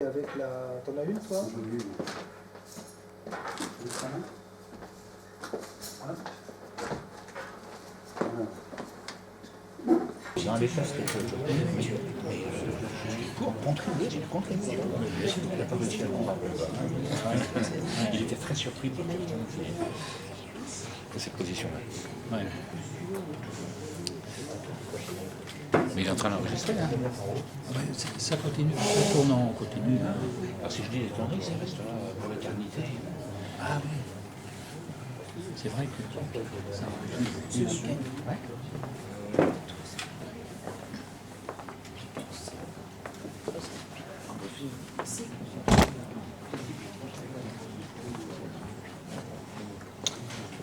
Avec la... T'en as une, toi? Dans les faits, c'est quelque chose. Pour contribuer, j'ai contribué. Il n'a pas réussi à le convaincre. Il était très surpris de cette position-là. Ouais. Mais il est en train d'enregistrer, hein. Ouais, ça continue, ça tourne en continu. Alors si je dis les conneries, ça restera pour l'éternité. Ah oui. C'est vrai que ça enregistre. Ouais.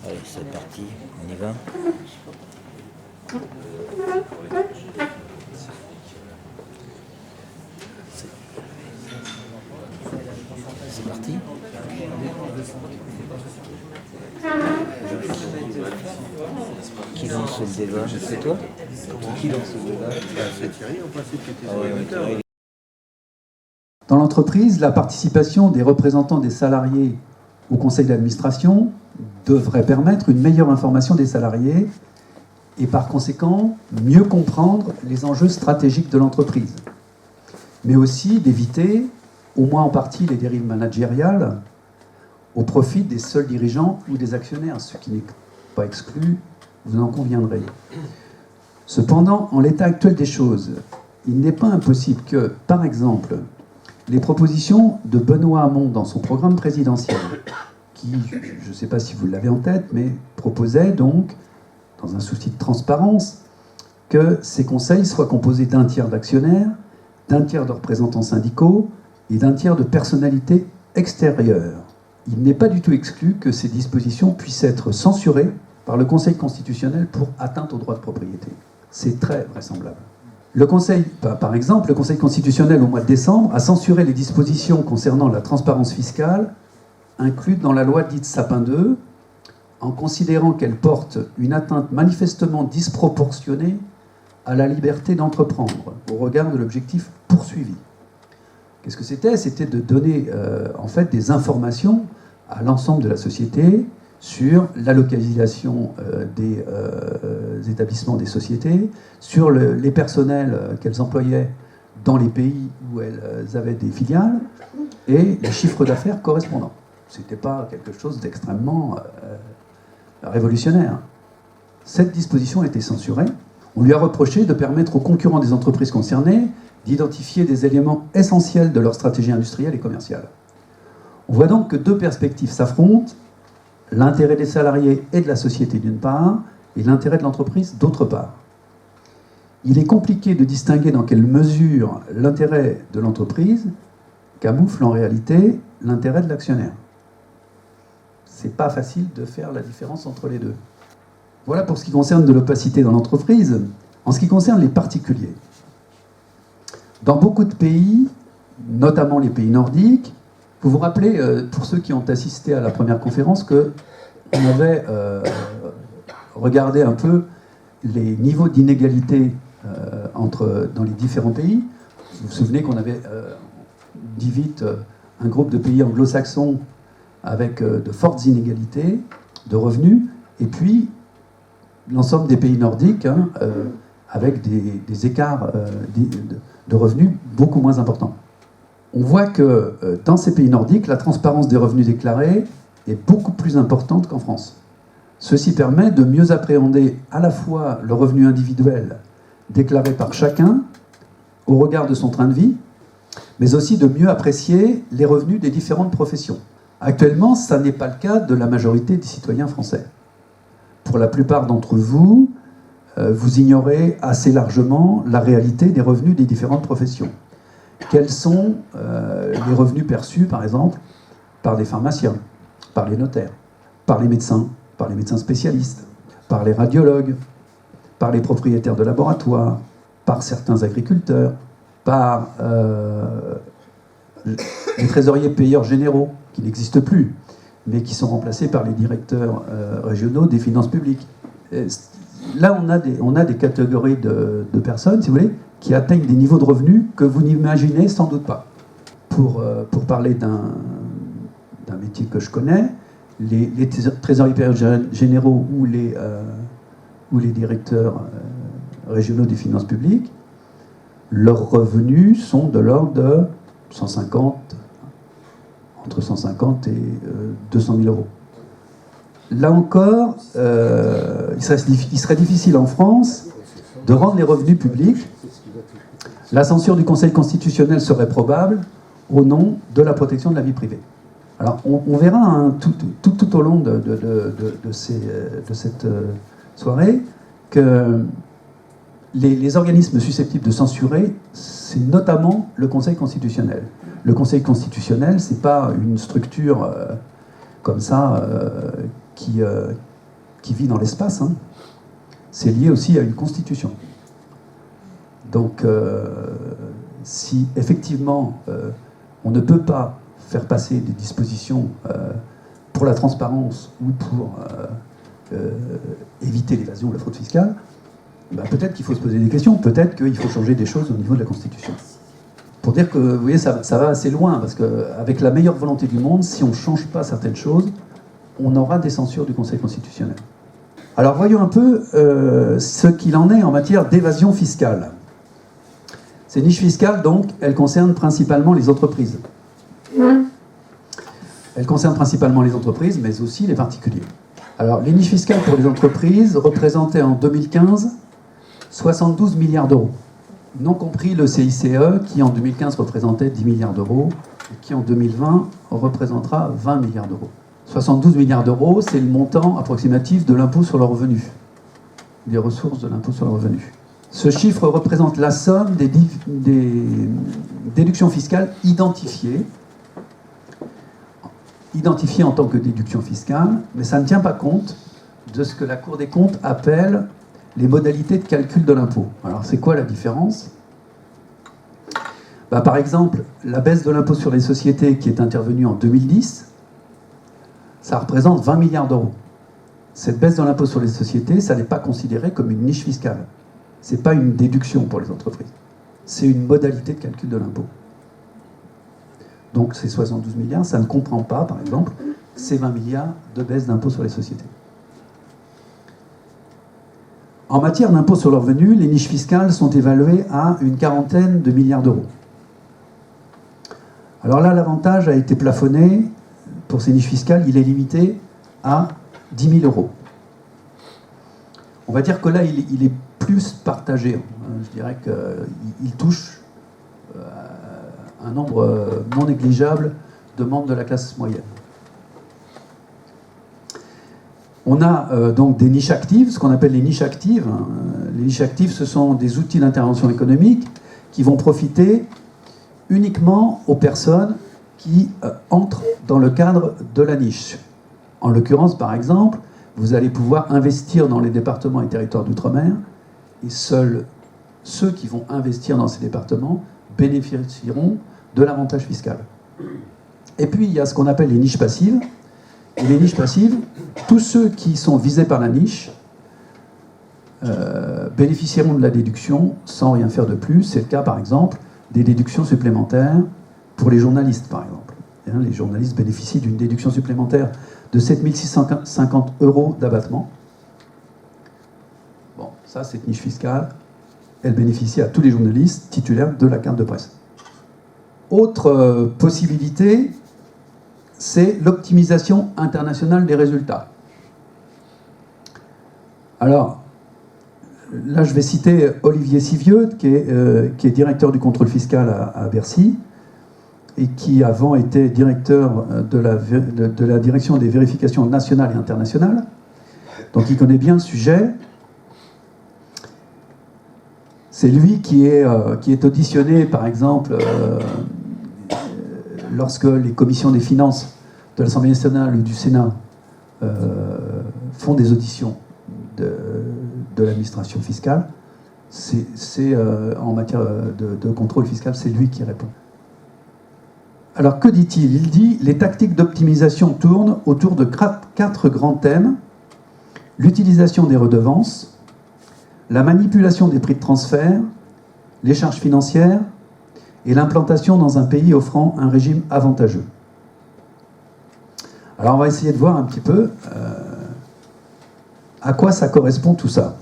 Allez, c'est parti, on y va. C'est parti. Qui lance le débat? C'est toi? Qui lance le débat? C'est Thierry, en principe, qui était sur Dans l'entreprise, la participation des représentants des salariés au conseil d'administration devrait permettre une meilleure information des salariés et par conséquent mieux comprendre les enjeux stratégiques de l'entreprise, mais aussi d'éviter, au moins en partie, les dérives managériales au profit des seuls dirigeants ou des actionnaires, ce qui n'est pas exclu, vous en conviendrez. Cependant, en l'état actuel des choses, il n'est pas impossible que, par exemple, les propositions de Benoît Hamon dans son programme présidentiel, qui, je ne sais pas si vous l'avez en tête, mais proposait donc, dans un souci de transparence, que ces conseils soient composés d'un tiers d'actionnaires, d'un tiers de représentants syndicaux et d'un tiers de personnalités extérieures. Il n'est pas du tout exclu que ces dispositions puissent être censurées par le Conseil constitutionnel pour atteinte au droit de propriété. C'est très vraisemblable. Le Conseil, par exemple, le Conseil constitutionnel, au mois de décembre, a censuré les dispositions concernant la transparence fiscale incluses dans la loi dite Sapin 2, en considérant qu'elle porte une atteinte manifestement disproportionnée à la liberté d'entreprendre, au regard de l'objectif poursuivi. Qu'est-ce que c'était? C'était de donner en fait des informations à l'ensemble de la société sur la localisation des établissements des sociétés, sur les personnels qu'elles employaient dans les pays où elles avaient des filiales, et les chiffres d'affaires correspondants. Ce n'était pas quelque chose d'extrêmement révolutionnaire. Cette disposition a été censurée. On lui a reproché de permettre aux concurrents des entreprises concernées d'identifier des éléments essentiels de leur stratégie industrielle et commerciale. On voit donc que deux perspectives s'affrontent, l'intérêt des salariés et de la société d'une part, et l'intérêt de l'entreprise d'autre part. Il est compliqué de distinguer dans quelle mesure l'intérêt de l'entreprise camoufle en réalité l'intérêt de l'actionnaire. C'est pas facile de faire la différence entre les deux. Voilà pour ce qui concerne de l'opacité dans l'entreprise. En ce qui concerne les particuliers, dans beaucoup de pays, notamment les pays nordiques, vous vous rappelez, pour ceux qui ont assisté à la première conférence, qu'on avait regardé un peu les niveaux d'inégalité dans les différents pays. Vous vous souvenez qu'on avait dit vite un groupe de pays anglo-saxons avec de fortes inégalités de revenus, et puis l'ensemble des pays nordiques avec des écarts de revenus beaucoup moins importants. On voit que dans ces pays nordiques, la transparence des revenus déclarés est beaucoup plus importante qu'en France. Ceci permet de mieux appréhender à la fois le revenu individuel déclaré par chacun au regard de son train de vie, mais aussi de mieux apprécier les revenus des différentes professions. Actuellement, ça n'est pas le cas de la majorité des citoyens français. Pour la plupart d'entre vous, vous ignorez assez largement la réalité des revenus des différentes professions. Quels sont les revenus perçus, par exemple, par des pharmaciens, par les notaires, par les médecins spécialistes, par les radiologues, par les propriétaires de laboratoires, par certains agriculteurs, par les trésoriers payeurs généraux, qui n'existent plus, mais qui sont remplacés par les directeurs régionaux des finances publiques. Là, on a des catégories de personnes, si vous voulez, qui atteignent des niveaux de revenus que vous n'imaginez sans doute pas. pour parler d'un métier que je connais, les trésoriers généraux ou les directeurs régionaux des finances publiques, leurs revenus sont de l'ordre de entre 150 et 200 000 euros. Là encore, il serait difficile en France de rendre les revenus publics. La censure du Conseil constitutionnel serait probable au nom de la protection de la vie privée. Alors, on verra hein, tout au long de cette soirée que les organismes susceptibles de censurer, c'est notamment le Conseil constitutionnel. Le Conseil constitutionnel, c'est pas une structure comme ça qui vit dans l'espace. Hein. C'est lié aussi à une constitution. Donc, si effectivement on ne peut pas faire passer des dispositions pour la transparence ou pour éviter l'évasion ou la fraude fiscale, bah, peut-être qu'il faut se poser des questions, peut-être qu'il faut changer des choses au niveau de la Constitution. Pour dire que, vous voyez, ça va assez loin, parce qu'avec la meilleure volonté du monde, si on ne change pas certaines choses, on aura des censures du Conseil constitutionnel. Alors voyons un peu ce qu'il en est en matière d'évasion fiscale. Ces niches fiscales, donc, elles concernent principalement les entreprises. Elles concernent principalement les entreprises, mais aussi les particuliers. Alors, les niches fiscales pour les entreprises représentaient en 2015 72 milliards d'euros, non compris le CICE, qui en 2015 représentait 10 milliards d'euros, et qui en 2020 représentera 20 milliards d'euros. 72 milliards d'euros, c'est le montant approximatif de l'impôt sur le revenu, des ressources de l'impôt sur le revenu. Ce chiffre représente la somme des déductions fiscales identifiées en tant que déduction fiscale, mais ça ne tient pas compte de ce que la Cour des comptes appelle les modalités de calcul de l'impôt. Alors c'est quoi la différence ? Bah, par exemple, la baisse de l'impôt sur les sociétés qui est intervenue en 2010, ça représente 20 milliards d'euros. Cette baisse de l'impôt sur les sociétés, ça n'est pas considéré comme une niche fiscale. Ce n'est pas une déduction pour les entreprises. C'est une modalité de calcul de l'impôt. Donc ces 72 milliards, ça ne comprend pas, par exemple, ces 20 milliards de baisse d'impôt sur les sociétés. En matière d'impôt sur le revenu, les niches fiscales sont évaluées à une quarantaine de milliards d'euros. Alors là, l'avantage a été plafonné. Pour ces niches fiscales, il est limité à 10 000 euros. On va dire que là, il est plus partagé. Je dirais qu'il touche un nombre non négligeable de membres de la classe moyenne. On a donc des niches actives, ce qu'on appelle les niches actives. Les niches actives, ce sont des outils d'intervention économique qui vont profiter uniquement aux personnes qui entrent dans le cadre de la niche. En l'occurrence, par exemple, vous allez pouvoir investir dans les départements et territoires d'outre-mer, et seuls ceux qui vont investir dans ces départements bénéficieront de l'avantage fiscal. Et puis, il y a ce qu'on appelle les niches passives. Et les niches passives, tous ceux qui sont visés par la niche bénéficieront de la déduction sans rien faire de plus. C'est le cas, par exemple, des déductions supplémentaires pour les journalistes, par exemple. Les journalistes bénéficient d'une déduction supplémentaire de 7 650 € d'abattement. Bon, ça, cette niche fiscale, elle bénéficie à tous les journalistes titulaires de la carte de presse. Autre possibilité, c'est l'optimisation internationale des résultats. Alors, là, je vais citer Olivier Sivieux, qui est directeur du contrôle fiscal à Bercy, et qui avant était directeur de la direction des vérifications nationales et internationales. Donc il connaît bien le sujet. C'est lui qui est auditionné, par exemple, lorsque les commissions des finances de l'Assemblée nationale ou du Sénat font des auditions de l'administration fiscale. C'est en matière de contrôle fiscal, c'est lui qui répond. Alors que dit-il ? Il dit « Les tactiques d'optimisation tournent autour de 4 grands thèmes. L'utilisation des redevances, la manipulation des prix de transfert, les charges financières et l'implantation dans un pays offrant un régime avantageux. Alors on va essayer de voir un petit peu à quoi ça correspond tout ça.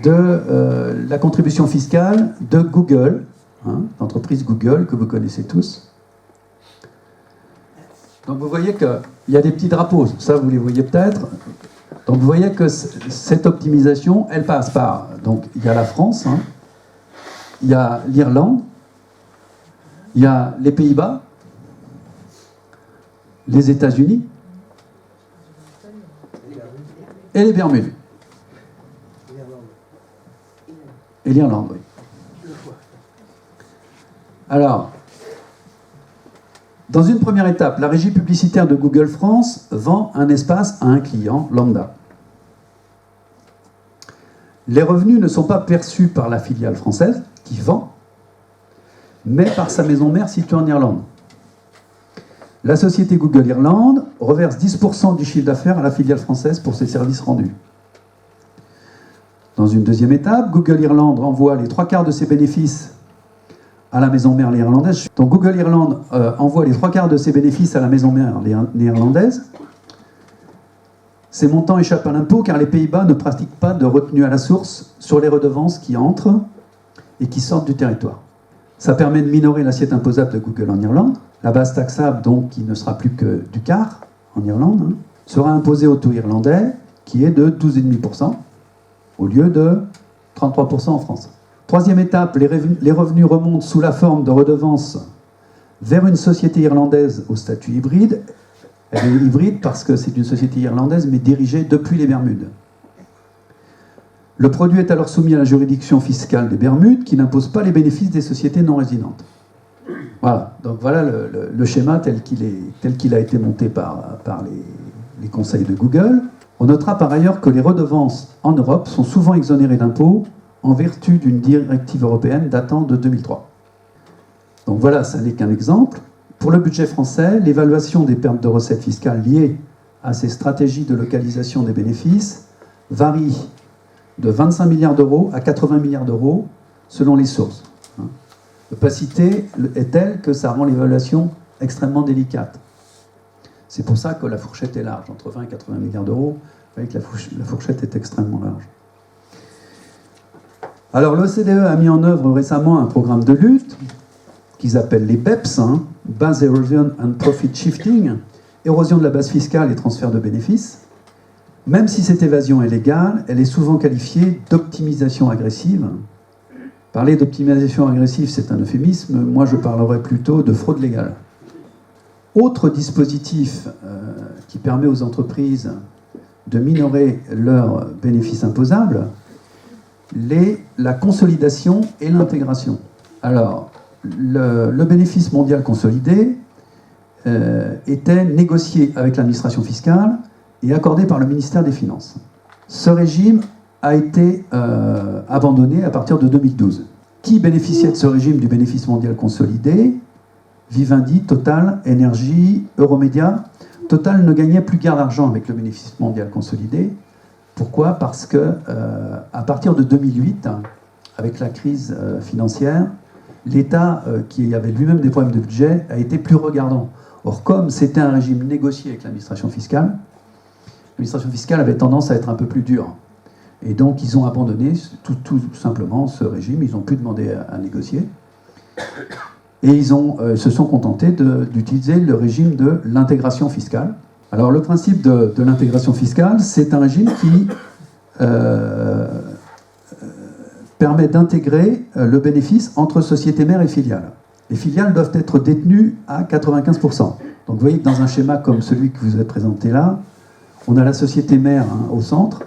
De la contribution fiscale de Google, l'entreprise Google que vous connaissez tous. Donc vous voyez qu'il y a des petits drapeaux, ça vous les voyez peut-être. Donc vous voyez que cette optimisation, elle passe par, donc il y a la France, il y a l'Irlande, il y a les Pays-Bas, les États-Unis et les Bermudes. Et l'Irlande, oui. Alors, dans une première étape, la régie publicitaire de Google France vend un espace à un client lambda. Les revenus ne sont pas perçus par la filiale française qui vend, mais par sa maison mère située en Irlande. La société Google Irlande reverse 10% du chiffre d'affaires à la filiale française pour ses services rendus. Dans une deuxième étape, Google Irlande envoie les 3/4 de ses bénéfices à la maison mère néerlandaise. Donc Google Irlande envoie les 3/4 de ses bénéfices à la maison mère néerlandaise. Ces montants échappent à l'impôt car les Pays-Bas ne pratiquent pas de retenue à la source sur les redevances qui entrent et qui sortent du territoire. Ça permet de minorer l'assiette imposable de Google en Irlande. La base taxable, donc, qui ne sera plus que du quart en Irlande, sera imposée au taux irlandais qui est de 12,5% au lieu de 33% en France. Troisième étape, les revenus remontent sous la forme de redevances vers une société irlandaise au statut hybride. Elle est hybride parce que c'est une société irlandaise, mais dirigée depuis les Bermudes. Le produit est alors soumis à la juridiction fiscale des Bermudes, qui n'impose pas les bénéfices des sociétés non résidentes. Voilà, donc voilà le schéma tel qu'il a été monté par les conseils de Google. On notera par ailleurs que les redevances en Europe sont souvent exonérées d'impôts en vertu d'une directive européenne datant de 2003. Donc voilà, ça n'est qu'un exemple. Pour le budget français, l'évaluation des pertes de recettes fiscales liées à ces stratégies de localisation des bénéfices varie de 25 milliards d'euros à 80 milliards d'euros selon les sources. L'opacité est telle que ça rend l'évaluation extrêmement délicate. C'est pour ça que la fourchette est large, entre 20 et 80 milliards d'euros. Vous voyez que la fourchette est extrêmement large. Alors l'OCDE a mis en œuvre récemment un programme de lutte qu'ils appellent les BEPS, Base Erosion and Profit Shifting, érosion de la base fiscale et transfert de bénéfices. Même si cette évasion est légale, elle est souvent qualifiée d'optimisation agressive. Parler d'optimisation agressive, c'est un euphémisme. Moi, je parlerais plutôt de fraude légale. Autre dispositif qui permet aux entreprises de minorer leurs bénéfices imposables, la consolidation et l'intégration. Alors, le bénéfice mondial consolidé était négocié avec l'administration fiscale et accordé par le ministère des Finances. Ce régime a été abandonné à partir de 2012. Qui bénéficiait de ce régime du bénéfice mondial consolidé? Vivendi, Total, Énergie, Euromédia. Total ne gagnait plus guère d'argent avec le bénéfice mondial consolidé. Pourquoi? Parce que à partir de 2008, avec la crise financière, l'État, qui avait lui-même des problèmes de budget, a été plus regardant. Or, comme c'était un régime négocié avec l'administration fiscale avait tendance à être un peu plus dure. Et donc, ils ont abandonné tout simplement ce régime. Ils n'ont plus demandé à négocier. Et ils se sont contentés d'utiliser le régime de l'intégration fiscale. Alors, le principe de l'intégration fiscale, c'est un régime qui permet d'intégrer le bénéfice entre sociétés mères et filiales. Les filiales doivent être détenues à 95%. Donc, vous voyez que dans un schéma comme celui que vous avez présenté là, on a la société mère au centre,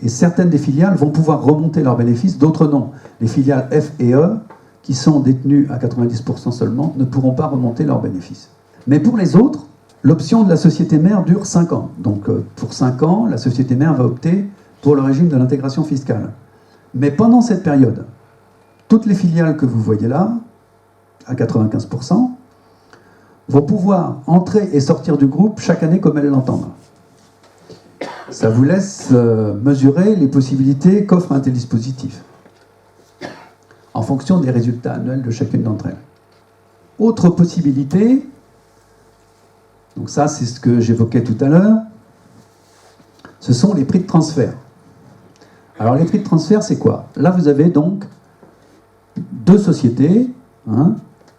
et certaines des filiales vont pouvoir remonter leurs bénéfices, d'autres non. Les filiales F et E, qui sont détenues à 90% seulement, ne pourront pas remonter leurs bénéfices. Mais pour les autres, l'option de la société mère dure 5 ans. Donc pour 5 ans, la société mère va opter pour le régime de l'intégration fiscale. Mais pendant cette période, toutes les filiales que vous voyez là, à 95%, vont pouvoir entrer et sortir du groupe chaque année comme elles l'entendent. Ça vous laisse mesurer les possibilités qu'offre un tel dispositif. en fonction des résultats annuels de chacune d'entre elles. Autre possibilité, donc ça c'est ce que j'évoquais tout à l'heure, ce sont les prix de transfert. Alors les prix de transfert c'est quoi? Là vous avez donc deux sociétés, hein,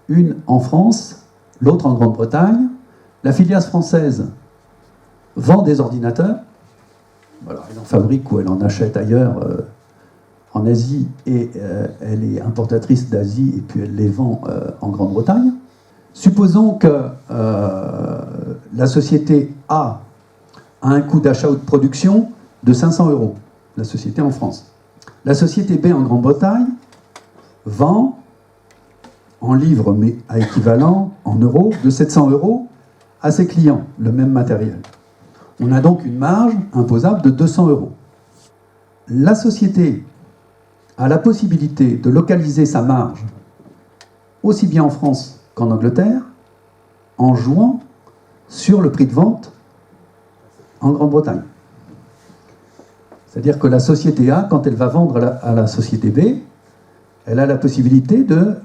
une en France, l'autre en Grande-Bretagne. La filiale française vend des ordinateurs, alors elle en fabrique ou elle en achète ailleurs en Asie, et elle est importatrice d'Asie et puis elle les vend en Grande-Bretagne. Supposons que la société A a un coût d'achat ou de production de 500 €, la société en France. La société B en Grande-Bretagne vend en livres, mais à équivalent en euros, de 700 € à ses clients, le même matériel. On a donc une marge imposable de 200 €. La société a la possibilité de localiser sa marge aussi bien en France qu'en Angleterre en jouant sur le prix de vente en Grande-Bretagne. C'est-à-dire que la société A, quand elle va vendre à la société B, elle a la possibilité de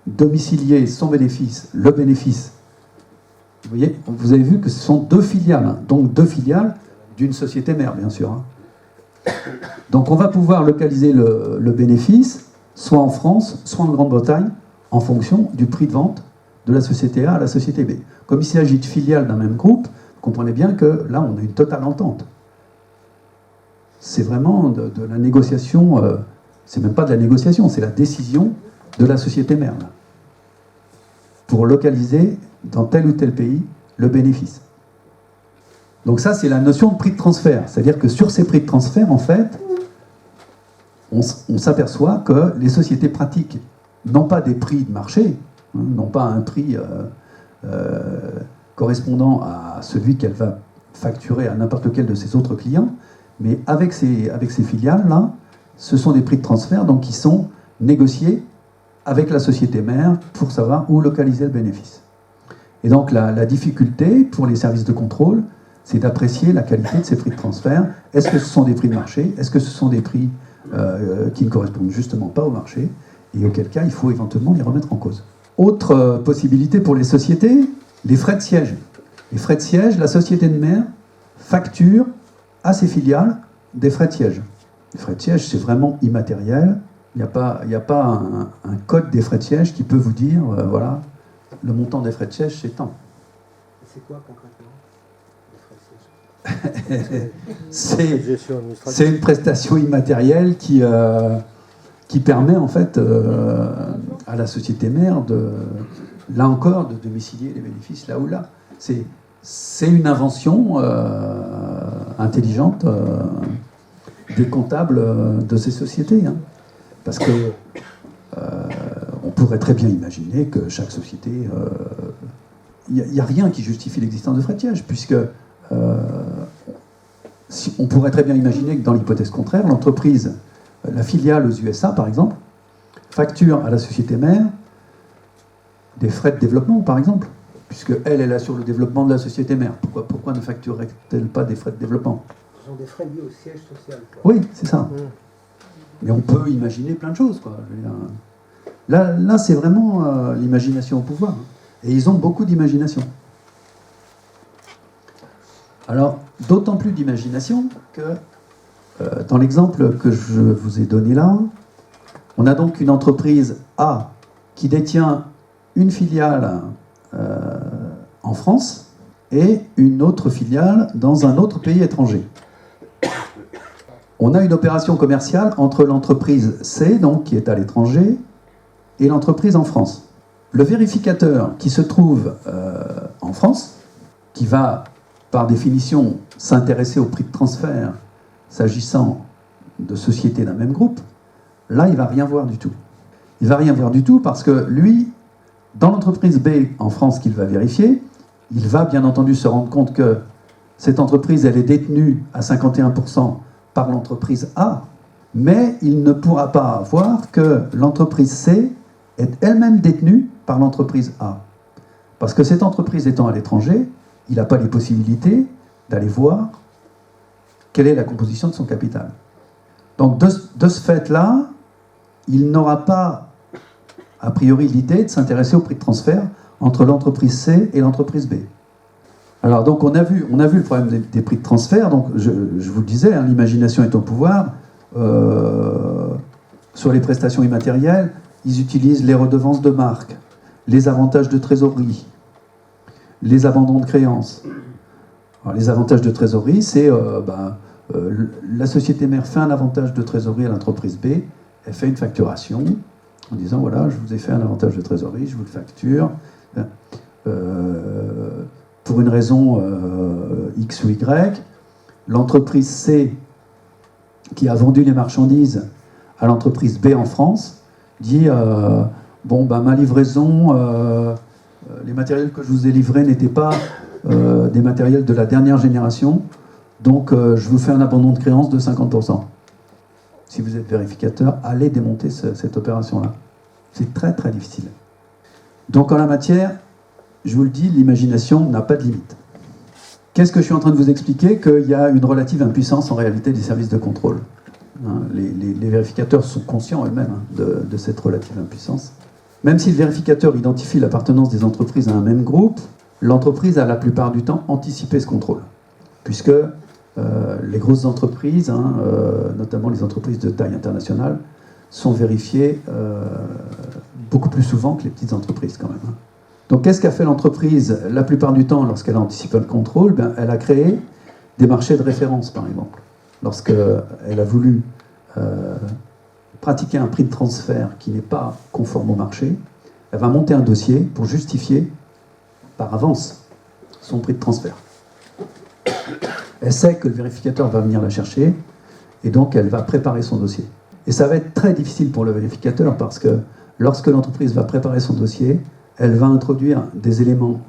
domicilier son bénéfice, le bénéfice. Vous voyez, vous avez vu que ce sont deux filiales, hein, donc deux filiales d'une société mère, bien sûr. Hein. Donc on va pouvoir localiser le bénéfice, soit en France, soit en Grande-Bretagne, en fonction du prix de vente de la société A à la société B. Comme il s'agit de filiales d'un même groupe, vous comprenez bien que là, on a une totale entente. C'est vraiment de la négociation, c'est même pas de la négociation, c'est la décision de la société mère, là, pour localiser dans tel ou tel pays le bénéfice. Donc ça, c'est la notion de prix de transfert. C'est-à-dire que sur ces prix de transfert, en fait, on s'aperçoit que les sociétés pratiquent non pas des prix de marché, hein, non pas un prix correspondant à celui qu'elle va facturer à n'importe quel de ses autres clients, mais avec ces filiales-là, ce sont des prix de transfert donc, qui sont négociés avec la société mère pour savoir où localiser le bénéfice. Et donc la difficulté pour les services de contrôle, c'est d'apprécier la qualité de ces prix de transfert. Est-ce que ce sont des prix de marché? Est-ce que ce sont des prix qui ne correspondent justement pas au marché? Et auquel cas, il faut éventuellement les remettre en cause. Autre possibilité pour les sociétés, les frais de siège. Les frais de siège, la société de mère facture à ses filiales des frais de siège. Les frais de siège, c'est vraiment immatériel. Il n'y a pas un code des frais de siège qui peut vous dire, voilà, le montant des frais de siège, c'est tant. C'est quoi concrètement les frais de siège? C'est une prestation immatérielle qui permet en fait à la société mère là encore de domicilier les bénéfices là ou là. C'est une invention intelligente des comptables de ces sociétés. Hein. Parce que on pourrait très bien imaginer que chaque société... Il n'y a rien qui justifie l'existence de frais de siège, puisque on pourrait très bien imaginer que dans l'hypothèse contraire, l'entreprise, la filiale aux USA par exemple, facture à la société mère des frais de développement par exemple, puisque elle assure le développement de la société mère. Pourquoi ne facturerait-elle pas des frais de développement? Ce sont des frais liés au siège social. Quoi. Oui, c'est ça. Mais on peut imaginer plein de choses. Quoi. Là c'est vraiment l'imagination au pouvoir. Et ils ont beaucoup d'imagination. Alors, d'autant plus d'imagination que, dans l'exemple que je vous ai donné là, on a donc une entreprise A qui détient une filiale en France et une autre filiale dans un autre pays étranger. On a une opération commerciale entre l'entreprise C, donc, qui est à l'étranger, et l'entreprise en France. Le vérificateur qui se trouve en France, qui va par définition s'intéresser au prix de transfert s'agissant de sociétés d'un même groupe, là il ne va rien voir du tout. Il ne va rien voir du tout parce que lui, dans l'entreprise B en France qu'il va vérifier, il va bien entendu se rendre compte que cette entreprise elle est détenue à 51% par l'entreprise A, mais il ne pourra pas voir que l'entreprise C est elle-même détenue par l'entreprise A. Parce que cette entreprise étant à l'étranger, il n'a pas les possibilités d'aller voir quelle est la composition de son capital. Donc de ce fait-là, il n'aura pas, a priori, l'idée de s'intéresser au prix de transfert entre l'entreprise C et l'entreprise B. Alors, donc, on a vu le problème des prix de transfert. Donc, je vous le disais, hein, l'imagination est au pouvoir. Sur les prestations immatérielles, ils utilisent les redevances de marque, les avantages de trésorerie, les abandons de créances. Alors, les avantages de trésorerie, c'est la société mère fait un avantage de trésorerie à l'entreprise B, elle fait une facturation en disant voilà, je vous ai fait un avantage de trésorerie, je vous le facture. Pour une raison X ou Y, l'entreprise C qui a vendu les marchandises à l'entreprise B en France dit ma livraison, les matériels que je vous ai livrés n'étaient pas des matériels de la dernière génération, donc je vous fais un abandon de créance de 50%. Si vous êtes vérificateur, allez démonter cette opération-là. C'est très très difficile. Donc en la matière, je vous le dis, l'imagination n'a pas de limite. Qu'est-ce que je suis en train de vous expliquer? Qu'il y a une relative impuissance en réalité des services de contrôle. Hein, les vérificateurs sont conscients eux-mêmes de cette relative impuissance. Même si le vérificateur identifie l'appartenance des entreprises à un même groupe, l'entreprise a la plupart du temps anticipé ce contrôle. Puisque les grosses entreprises, notamment les entreprises de taille internationale, sont vérifiées beaucoup plus souvent que les petites entreprises quand même. Donc qu'est-ce qu'a fait l'entreprise la plupart du temps lorsqu'elle a anticipé le contrôle? Elle a créé des marchés de référence, par exemple. Lorsqu'elle a voulu pratiquer un prix de transfert qui n'est pas conforme au marché, elle va monter un dossier pour justifier par avance son prix de transfert. Elle sait que le vérificateur va venir la chercher et donc elle va préparer son dossier. Et ça va être très difficile pour le vérificateur parce que lorsque l'entreprise va préparer son dossier, elle va introduire des éléments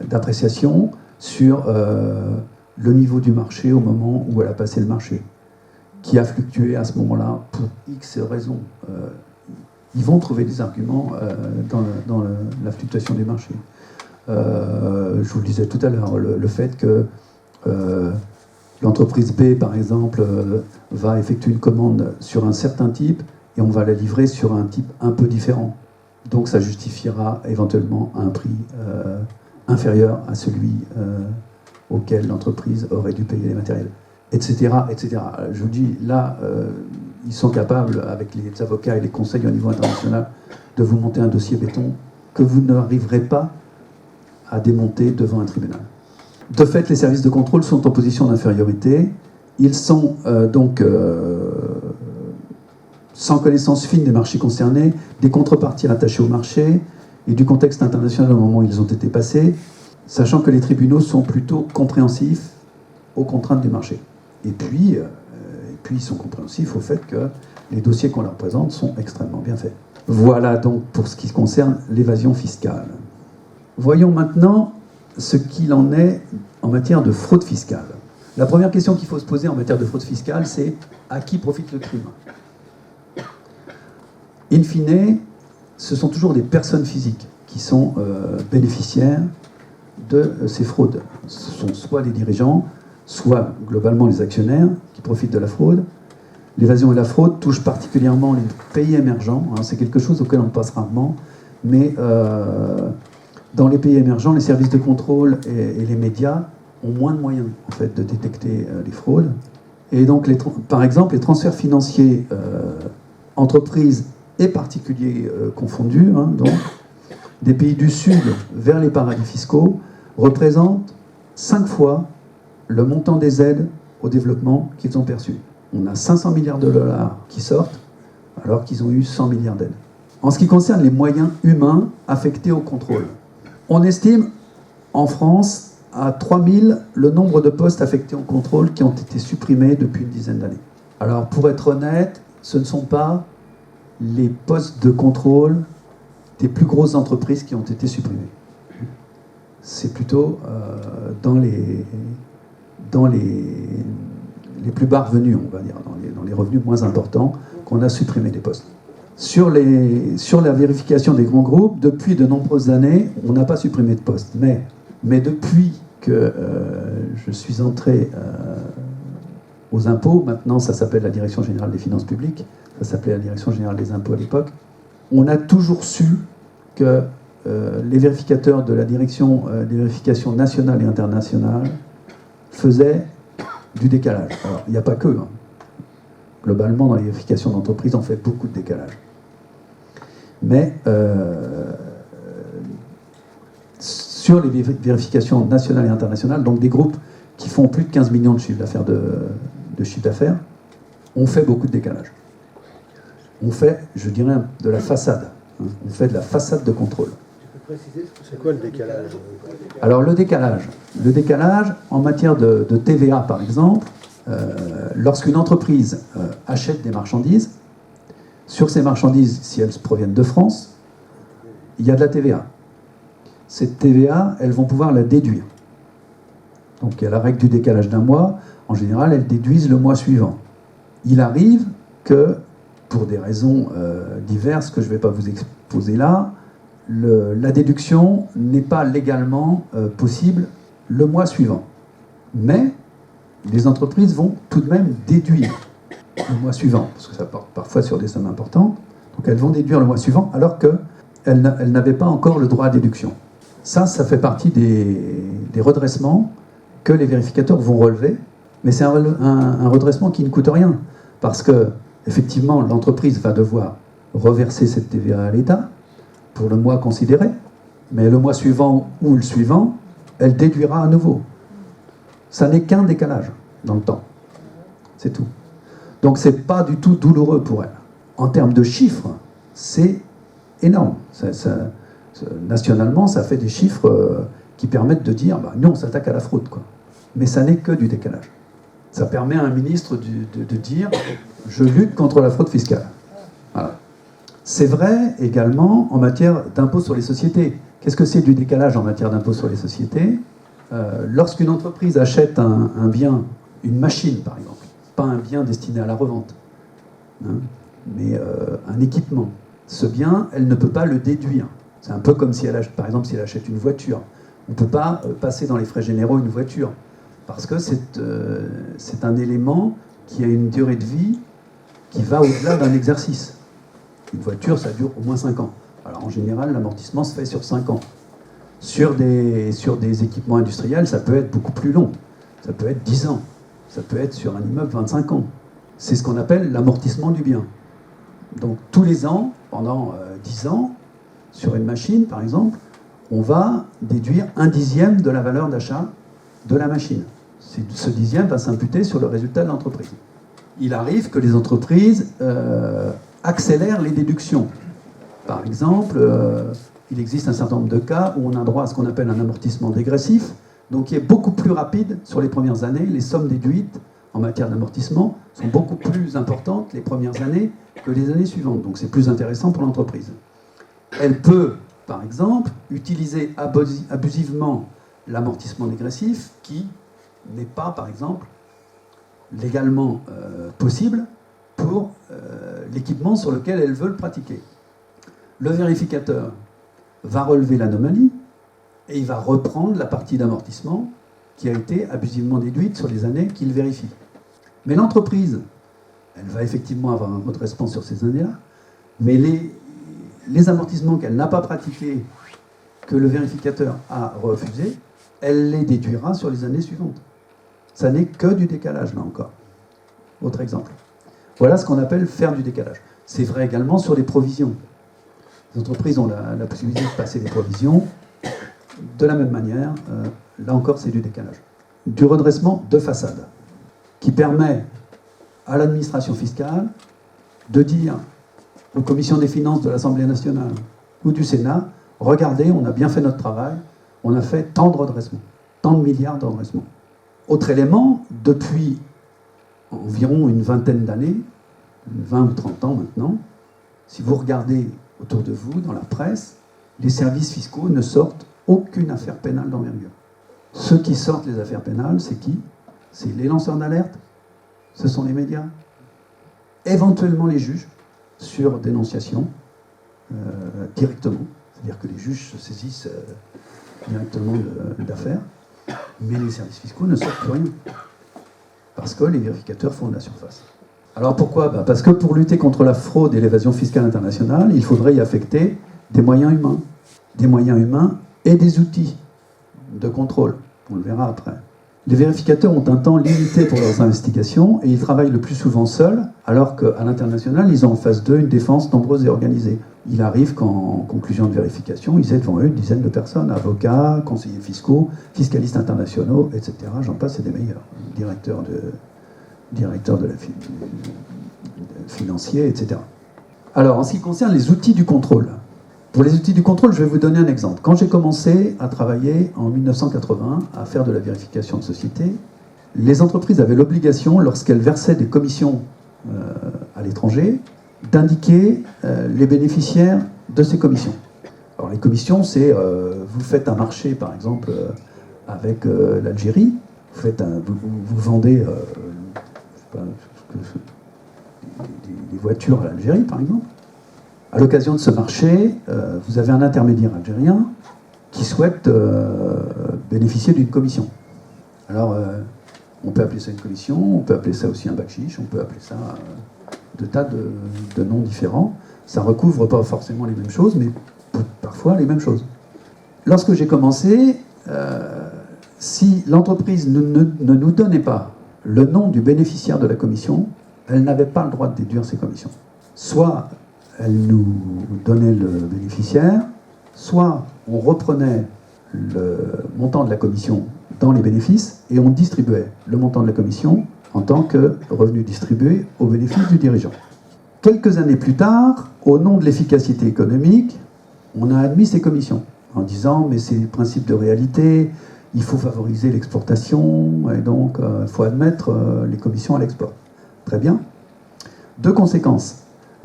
d'appréciation sur le niveau du marché au moment où elle a passé le marché, qui a fluctué à ce moment-là pour X raisons. Ils vont trouver des arguments dans la fluctuation des marchés. Je vous le disais tout à l'heure, le fait que l'entreprise B, par exemple, va effectuer une commande sur un certain type et on va la livrer sur un type un peu différent. Donc ça justifiera éventuellement un prix inférieur à celui auquel l'entreprise aurait dû payer les matériels, etc., etc. Je vous dis, là, ils sont capables, avec les avocats et les conseils au niveau international, de vous monter un dossier béton que vous n'arriverez pas à démonter devant un tribunal. De fait, les services de contrôle sont en position d'infériorité. Ils sont sans connaissance fine des marchés concernés, des contreparties rattachées au marché et du contexte international au moment où ils ont été passés, sachant que les tribunaux sont plutôt compréhensifs aux contraintes du marché. Et puis ils sont compréhensifs au fait que les dossiers qu'on leur présente sont extrêmement bien faits. Voilà donc pour ce qui concerne l'évasion fiscale. Voyons maintenant ce qu'il en est en matière de fraude fiscale. La première question qu'il faut se poser en matière de fraude fiscale, c'est à qui profite le crime ? In fine, ce sont toujours des personnes physiques qui sont bénéficiaires de ces fraudes. Ce sont soit les dirigeants, soit globalement les actionnaires qui profitent de la fraude. L'évasion et la fraude touchent particulièrement les pays émergents. C'est quelque chose auquel on passe rarement, mais dans les pays émergents, les services de contrôle et les médias ont moins de moyens en fait, de détecter les fraudes. Et donc, par exemple, les transferts financiers entreprises et particuliers confondus, donc, des pays du Sud vers les paradis fiscaux représentent 5 fois le montant des aides au développement qu'ils ont perçu. On a 500 milliards de dollars qui sortent, alors qu'ils ont eu 100 milliards d'aides. En ce qui concerne les moyens humains affectés au contrôle, on estime en France à 3000 le nombre de postes affectés au contrôle qui ont été supprimés depuis une dizaine d'années. Alors pour être honnête, ce ne sont pas les postes de contrôle des plus grosses entreprises qui ont été supprimés. C'est plutôt dans les plus bas revenus, on va dire, dans les revenus moins importants, qu'on a supprimé des postes. Sur la vérification des grands groupes, depuis de nombreuses années, on n'a pas supprimé de postes. Mais depuis que je suis entré aux impôts. Maintenant, ça s'appelle la Direction générale des finances publiques. Ça s'appelait la Direction générale des impôts à l'époque. On a toujours su que les vérificateurs de la Direction des vérifications nationales et internationales faisaient du décalage. Alors, il n'y a pas que. Hein. Globalement, dans les vérifications d'entreprise, on fait beaucoup de décalage. Mais sur les vérifications nationales et internationales, donc des groupes qui font plus de 15 millions de chiffre d'affaires de chiffre d'affaires, on fait beaucoup de décalage. On fait, je dirais, de la façade. Hein. On fait de la façade de contrôle. C'est quoi le décalage? Alors le décalage en matière de TVA par exemple, lorsqu'une entreprise achète des marchandises, sur ces marchandises, si elles proviennent de France, il y a de la TVA. Cette TVA, elles vont pouvoir la déduire. Donc il y a la règle du décalage d'un mois. En général, elles déduisent le mois suivant. Il arrive que, pour des raisons diverses que je ne vais pas vous exposer là, la déduction n'est pas légalement possible le mois suivant. Mais les entreprises vont tout de même déduire le mois suivant, parce que ça porte parfois sur des sommes importantes. Donc elles vont déduire le mois suivant alors qu'elles n'avaient pas encore le droit à déduction. Ça fait partie des redressements que les vérificateurs vont relever, mais c'est un redressement qui ne coûte rien, parce que effectivement l'entreprise va devoir reverser cette TVA à l'État pour le mois considéré, mais le mois suivant ou le suivant, elle déduira à nouveau. Ça n'est qu'un décalage dans le temps. C'est tout. Donc c'est pas du tout douloureux pour elle. En termes de chiffres, c'est énorme. Nationalement, ça fait des chiffres qui permettent de dire nous, on s'attaque à la fraude, quoi. Mais ça n'est que du décalage. Ça permet à un ministre de dire je lutte contre la fraude fiscale. Voilà. C'est vrai également en matière d'impôt sur les sociétés. Qu'est-ce que c'est du décalage en matière d'impôt sur les sociétés? Lorsqu'une entreprise achète un bien, une machine par exemple, pas un bien destiné à la revente, hein, mais un équipement, ce bien, elle ne peut pas le déduire. C'est un peu comme si elle achète, par exemple, si elle achète une voiture. On ne peut pas passer dans les frais généraux une voiture, parce que c'est un élément qui a une durée de vie qui va au-delà d'un exercice. Une voiture, ça dure au moins 5 ans. Alors en général, l'amortissement se fait sur 5 ans. Sur des équipements industriels, ça peut être beaucoup plus long. Ça peut être 10 ans. Ça peut être sur un immeuble 25 ans. C'est ce qu'on appelle l'amortissement du bien. Donc tous les ans, pendant 10 ans, sur une machine par exemple, on va déduire 1/10 de la valeur d'achat de la machine. Ce dixième va s'imputer sur le résultat de l'entreprise. Il arrive que les entreprises accélèrent les déductions. Par exemple, il existe un certain nombre de cas où on a droit à ce qu'on appelle un amortissement dégressif, donc qui est beaucoup plus rapide sur les premières années. Les sommes déduites en matière d'amortissement sont beaucoup plus importantes les premières années que les années suivantes. Donc c'est plus intéressant pour l'entreprise. Elle peut, par exemple, utiliser abusivement l'amortissement dégressif qui n'est pas, par exemple, légalement possible pour l'équipement sur lequel elle veut le pratiquer. Le vérificateur va relever l'anomalie et il va reprendre la partie d'amortissement qui a été abusivement déduite sur les années qu'il vérifie. Mais l'entreprise, elle va effectivement avoir un redressement sur ces années-là, mais les amortissements qu'elle n'a pas pratiqués, que le vérificateur a refusés, elle les déduira sur les années suivantes. Ça n'est que du décalage, là encore. Autre exemple. Voilà ce qu'on appelle faire du décalage. C'est vrai également sur les provisions. Les entreprises ont la possibilité de passer des provisions. De la même manière, là encore, c'est du décalage. Du redressement de façade, qui permet à l'administration fiscale de dire aux commissions des finances de l'Assemblée nationale ou du Sénat, regardez, on a bien fait notre travail, on a fait tant de redressements, tant de milliards de redressements. Autre élément, depuis environ une vingtaine d'années, 20 ou 30 ans maintenant, si vous regardez autour de vous, dans la presse, les services fiscaux ne sortent aucune affaire pénale d'envergure. Ceux qui sortent les affaires pénales, c'est qui? C'est les lanceurs d'alerte, ce sont les médias, éventuellement les juges, sur dénonciation, directement. C'est-à-dire que les juges se saisissent directement d'affaires, mais les services fiscaux ne sortent plus rien. parce que les vérificateurs font de la surface. Alors pourquoi ? Parce que pour lutter contre la fraude et l'évasion fiscale internationale, il faudrait y affecter des moyens humains et des outils de contrôle. On le verra après. Les vérificateurs ont un temps limité pour leurs investigations et ils travaillent le plus souvent seuls, alors qu'à l'international, ils ont en face d'eux une défense nombreuse et organisée. Il arrive qu'en conclusion de vérification, ils aient devant eux une dizaine de personnes, avocats, conseillers fiscaux, fiscalistes internationaux, etc. J'en passe, c'est des meilleurs. Directeurs de la financier, etc. Alors, en ce qui concerne les outils du contrôle, pour les outils du contrôle, je vais vous donner un exemple. Quand j'ai commencé à travailler en 1980, à faire de la vérification de société, les entreprises avaient l'obligation, lorsqu'elles versaient des commissions à l'étranger, d'indiquer les bénéficiaires de ces commissions. Alors les commissions, c'est, vous faites un marché, par exemple, avec l'Algérie, vous vendez des voitures à l'Algérie, par exemple. À l'occasion de ce marché, vous avez un intermédiaire algérien qui souhaite bénéficier d'une commission. Alors, on peut appeler ça une commission, on peut appeler ça aussi un bakchich, on peut appeler ça de tas de noms différents. Ça recouvre pas forcément les mêmes choses, mais parfois les mêmes choses. Lorsque j'ai commencé, si l'entreprise ne nous donnait pas le nom du bénéficiaire de la commission, elle n'avait pas le droit de déduire ses commissions. Soit elle nous donnait le bénéficiaire, soit on reprenait le montant de la commission dans les bénéfices et on distribuait le montant de la commission en tant que revenu distribué au bénéfice du dirigeant. Quelques années plus tard, au nom de l'efficacité économique, on a admis ces commissions en disant mais c'est le principe de réalité, il faut favoriser l'exportation et donc il faut admettre les commissions à l'export. Très bien. Deux conséquences.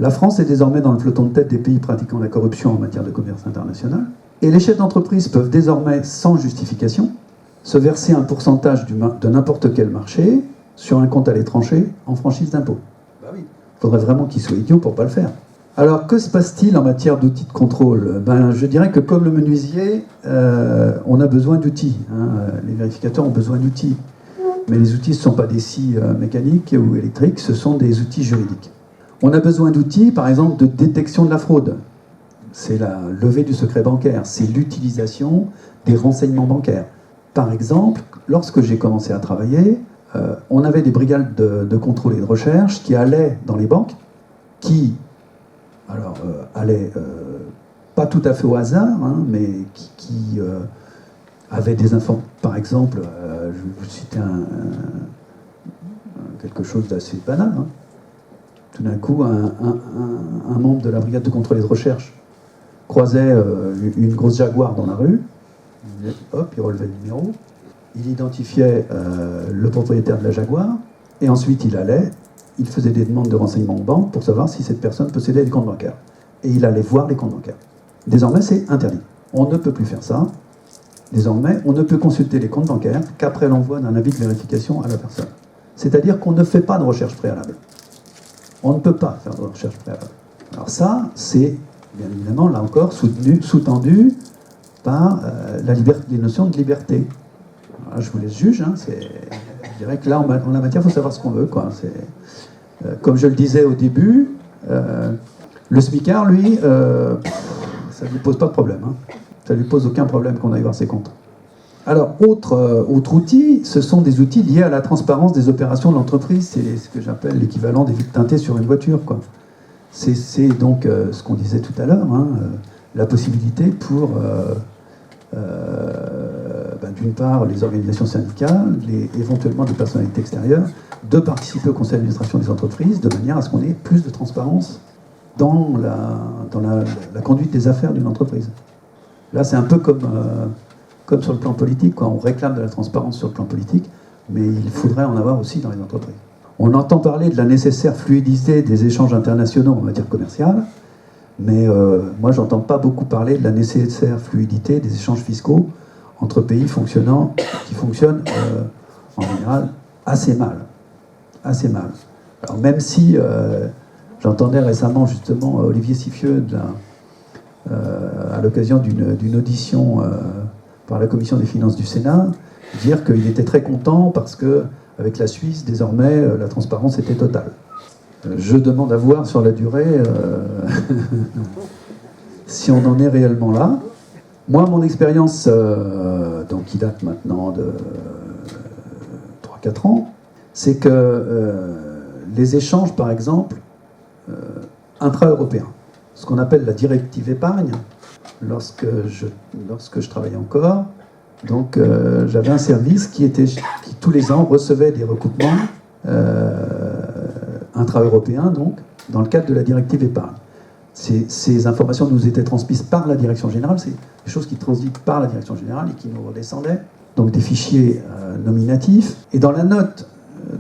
La France est désormais dans le peloton de tête des pays pratiquant la corruption en matière de commerce international. Et les chefs d'entreprise peuvent désormais, sans justification, se verser un pourcentage de n'importe quel marché sur un compte à l'étranger en franchise d'impôt. Bah oui. Il faudrait vraiment qu'ils soient idiots pour ne pas le faire. Alors, que se passe-t-il en matière d'outils de contrôle ? Je dirais que comme le menuisier, on a besoin d'outils. Les vérificateurs ont besoin d'outils. Mais les outils, ce ne sont pas des scies mécaniques ou électriques, ce sont des outils juridiques. On a besoin d'outils, par exemple, de détection de la fraude. C'est la levée du secret bancaire, c'est l'utilisation des renseignements bancaires. Par exemple, lorsque j'ai commencé à travailler, on avait des brigades de contrôle et de recherche qui allaient dans les banques, qui allaient pas tout à fait au hasard, mais qui avaient des infos. Par exemple, je vais vous citer quelque chose d'assez banal. Tout d'un coup, un membre de la brigade de contrôle et de recherche croisait une grosse Jaguar dans la rue, hop, il relevait le numéro, il identifiait le propriétaire de la Jaguar, et ensuite il faisait des demandes de renseignements aux banques pour savoir si cette personne possédait des comptes bancaires. Et il allait voir les comptes bancaires. Désormais, c'est interdit. On ne peut plus faire ça. Désormais, on ne peut consulter les comptes bancaires qu'après l'envoi d'un avis de vérification à la personne. C'est-à-dire qu'on ne fait pas de recherche préalable. On ne peut pas faire de recherche préalable. Alors ça, c'est bien évidemment, là encore, sous-tendu par les notions de liberté. Alors là, je vous laisse juge. Je dirais que là, en la matière, il faut savoir ce qu'on veut. Comme je le disais au début, le smicard, lui, ça ne lui pose pas de problème. Ça ne lui pose aucun problème qu'on aille voir ses comptes. Alors, autre outil, ce sont des outils liés à la transparence des opérations de l'entreprise. C'est ce que j'appelle l'équivalent des vitres teintées sur une voiture. C'est donc ce qu'on disait tout à l'heure, la possibilité pour, d'une part, les organisations syndicales, éventuellement des personnalités extérieures, de participer au conseil d'administration des entreprises de manière à ce qu'on ait plus de transparence dans la conduite des affaires d'une entreprise. Là, c'est un peu comme sur le plan politique, on réclame de la transparence sur le plan politique, mais il faudrait en avoir aussi dans les entreprises. On entend parler de la nécessaire fluidité des échanges internationaux en matière commerciale, mais moi, j'entends pas beaucoup parler de la nécessaire fluidité des échanges fiscaux entre pays qui fonctionnent en général assez mal. Assez mal. Alors même si j'entendais récemment justement Olivier Sifieux à l'occasion d'une audition par la Commission des finances du Sénat, dire qu'il était très content parce que Avec la Suisse, désormais, la transparence était totale. Je demande à voir sur la durée si on en est réellement là. Moi, mon expérience, donc qui date maintenant de 3-4 ans, c'est que les échanges, par exemple, intra-européens, ce qu'on appelle la directive épargne, lorsque je travaillais encore, donc j'avais un service qui tous les ans recevait des recoupements intra-européens, donc, dans le cadre de la directive épargne. Ces informations nous étaient transmises par la direction générale, c'est des choses qui transitent par la direction générale et qui nous redescendaient, donc des fichiers nominatifs. Et dans la note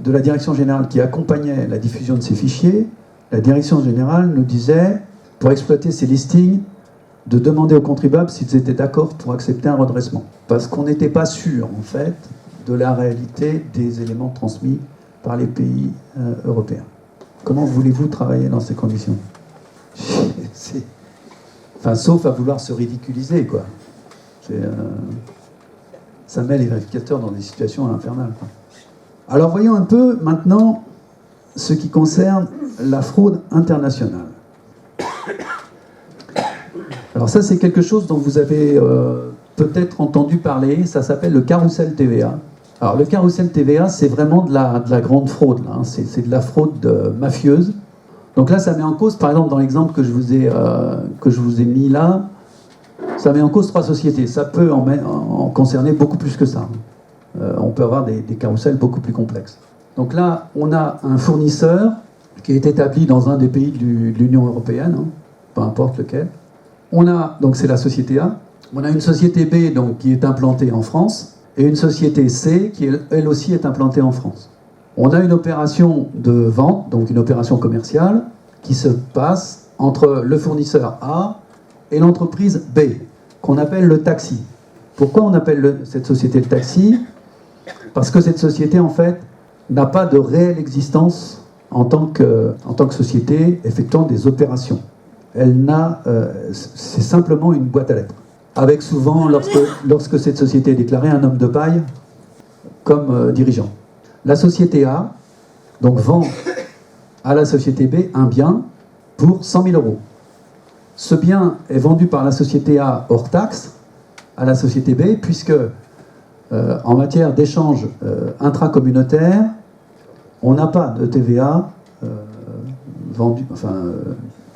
de la direction générale qui accompagnait la diffusion de ces fichiers, la direction générale nous disait, pour exploiter ces listings, de demander aux contribuables s'ils étaient d'accord pour accepter un redressement. Parce qu'on n'était pas sûr, en fait, de la réalité des éléments transmis par les pays européens. Comment voulez-vous travailler dans ces conditions ? Enfin, sauf à vouloir se ridiculiser, quoi. Ça met les vérificateurs dans des situations infernales, quoi. Alors, voyons un peu, maintenant, ce qui concerne la fraude internationale. Alors ça, c'est quelque chose dont vous avez peut-être entendu parler, ça s'appelle le carrousel TVA. Alors le carrousel TVA, c'est vraiment de la grande fraude, là, hein. C'est de la fraude mafieuse. Donc là, ça met en cause, par exemple, dans l'exemple que je vous ai mis là, ça met en cause 3 sociétés. Ça peut en concerner beaucoup plus que ça. On peut avoir des carrousels beaucoup plus complexes. Donc là, on a un fournisseur qui est établi dans un des pays de l'Union européenne, hein, peu importe lequel. Donc c'est la société A. On a une société B donc, qui est implantée en France et une société C qui, elle aussi, est implantée en France. On a une opération de vente, donc une opération commerciale, qui se passe entre le fournisseur A et l'entreprise B, qu'on appelle le taxi. Pourquoi on appelle cette société le taxi ? Parce que cette société, en fait, n'a pas de réelle existence en tant que société effectuant des opérations. C'est simplement une boîte à lettres. Avec souvent, lorsque cette société est déclarée, un homme de paille comme dirigeant. La société A donc, vend à la société B un bien pour 100 000 €. Ce bien est vendu par la société A hors taxe à la société B, puisque en matière d'échange intracommunautaire, on n'a pas de TVA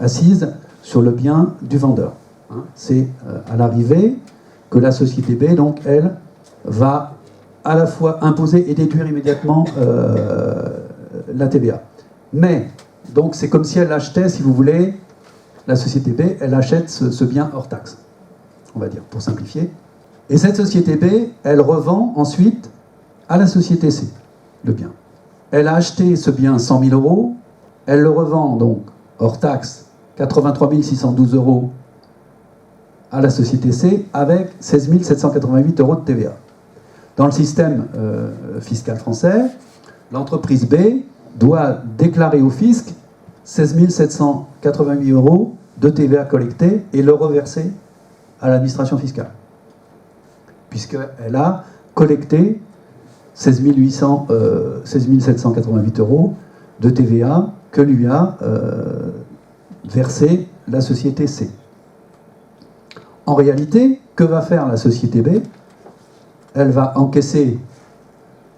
assise sur le bien du vendeur. Hein. C'est à l'arrivée que la société B, donc, elle, va à la fois imposer et déduire immédiatement la TVA. Mais, donc, c'est comme si elle achetait, si vous voulez, la société B, elle achète ce bien hors taxe, on va dire, pour simplifier. Et cette société B, elle revend ensuite à la société C, le bien. Elle a acheté ce bien 100 000 €, elle le revend, donc, hors taxe, 83 612 € à la société C, avec 16 788 € de TVA. Dans le système fiscal français, l'entreprise B doit déclarer au fisc 16 788 € de TVA collectée et le reverser à l'administration fiscale, puisqu'elle a collecté 16 788 € de TVA que lui a versé la société C. En réalité, que va faire la société B ? Elle va encaisser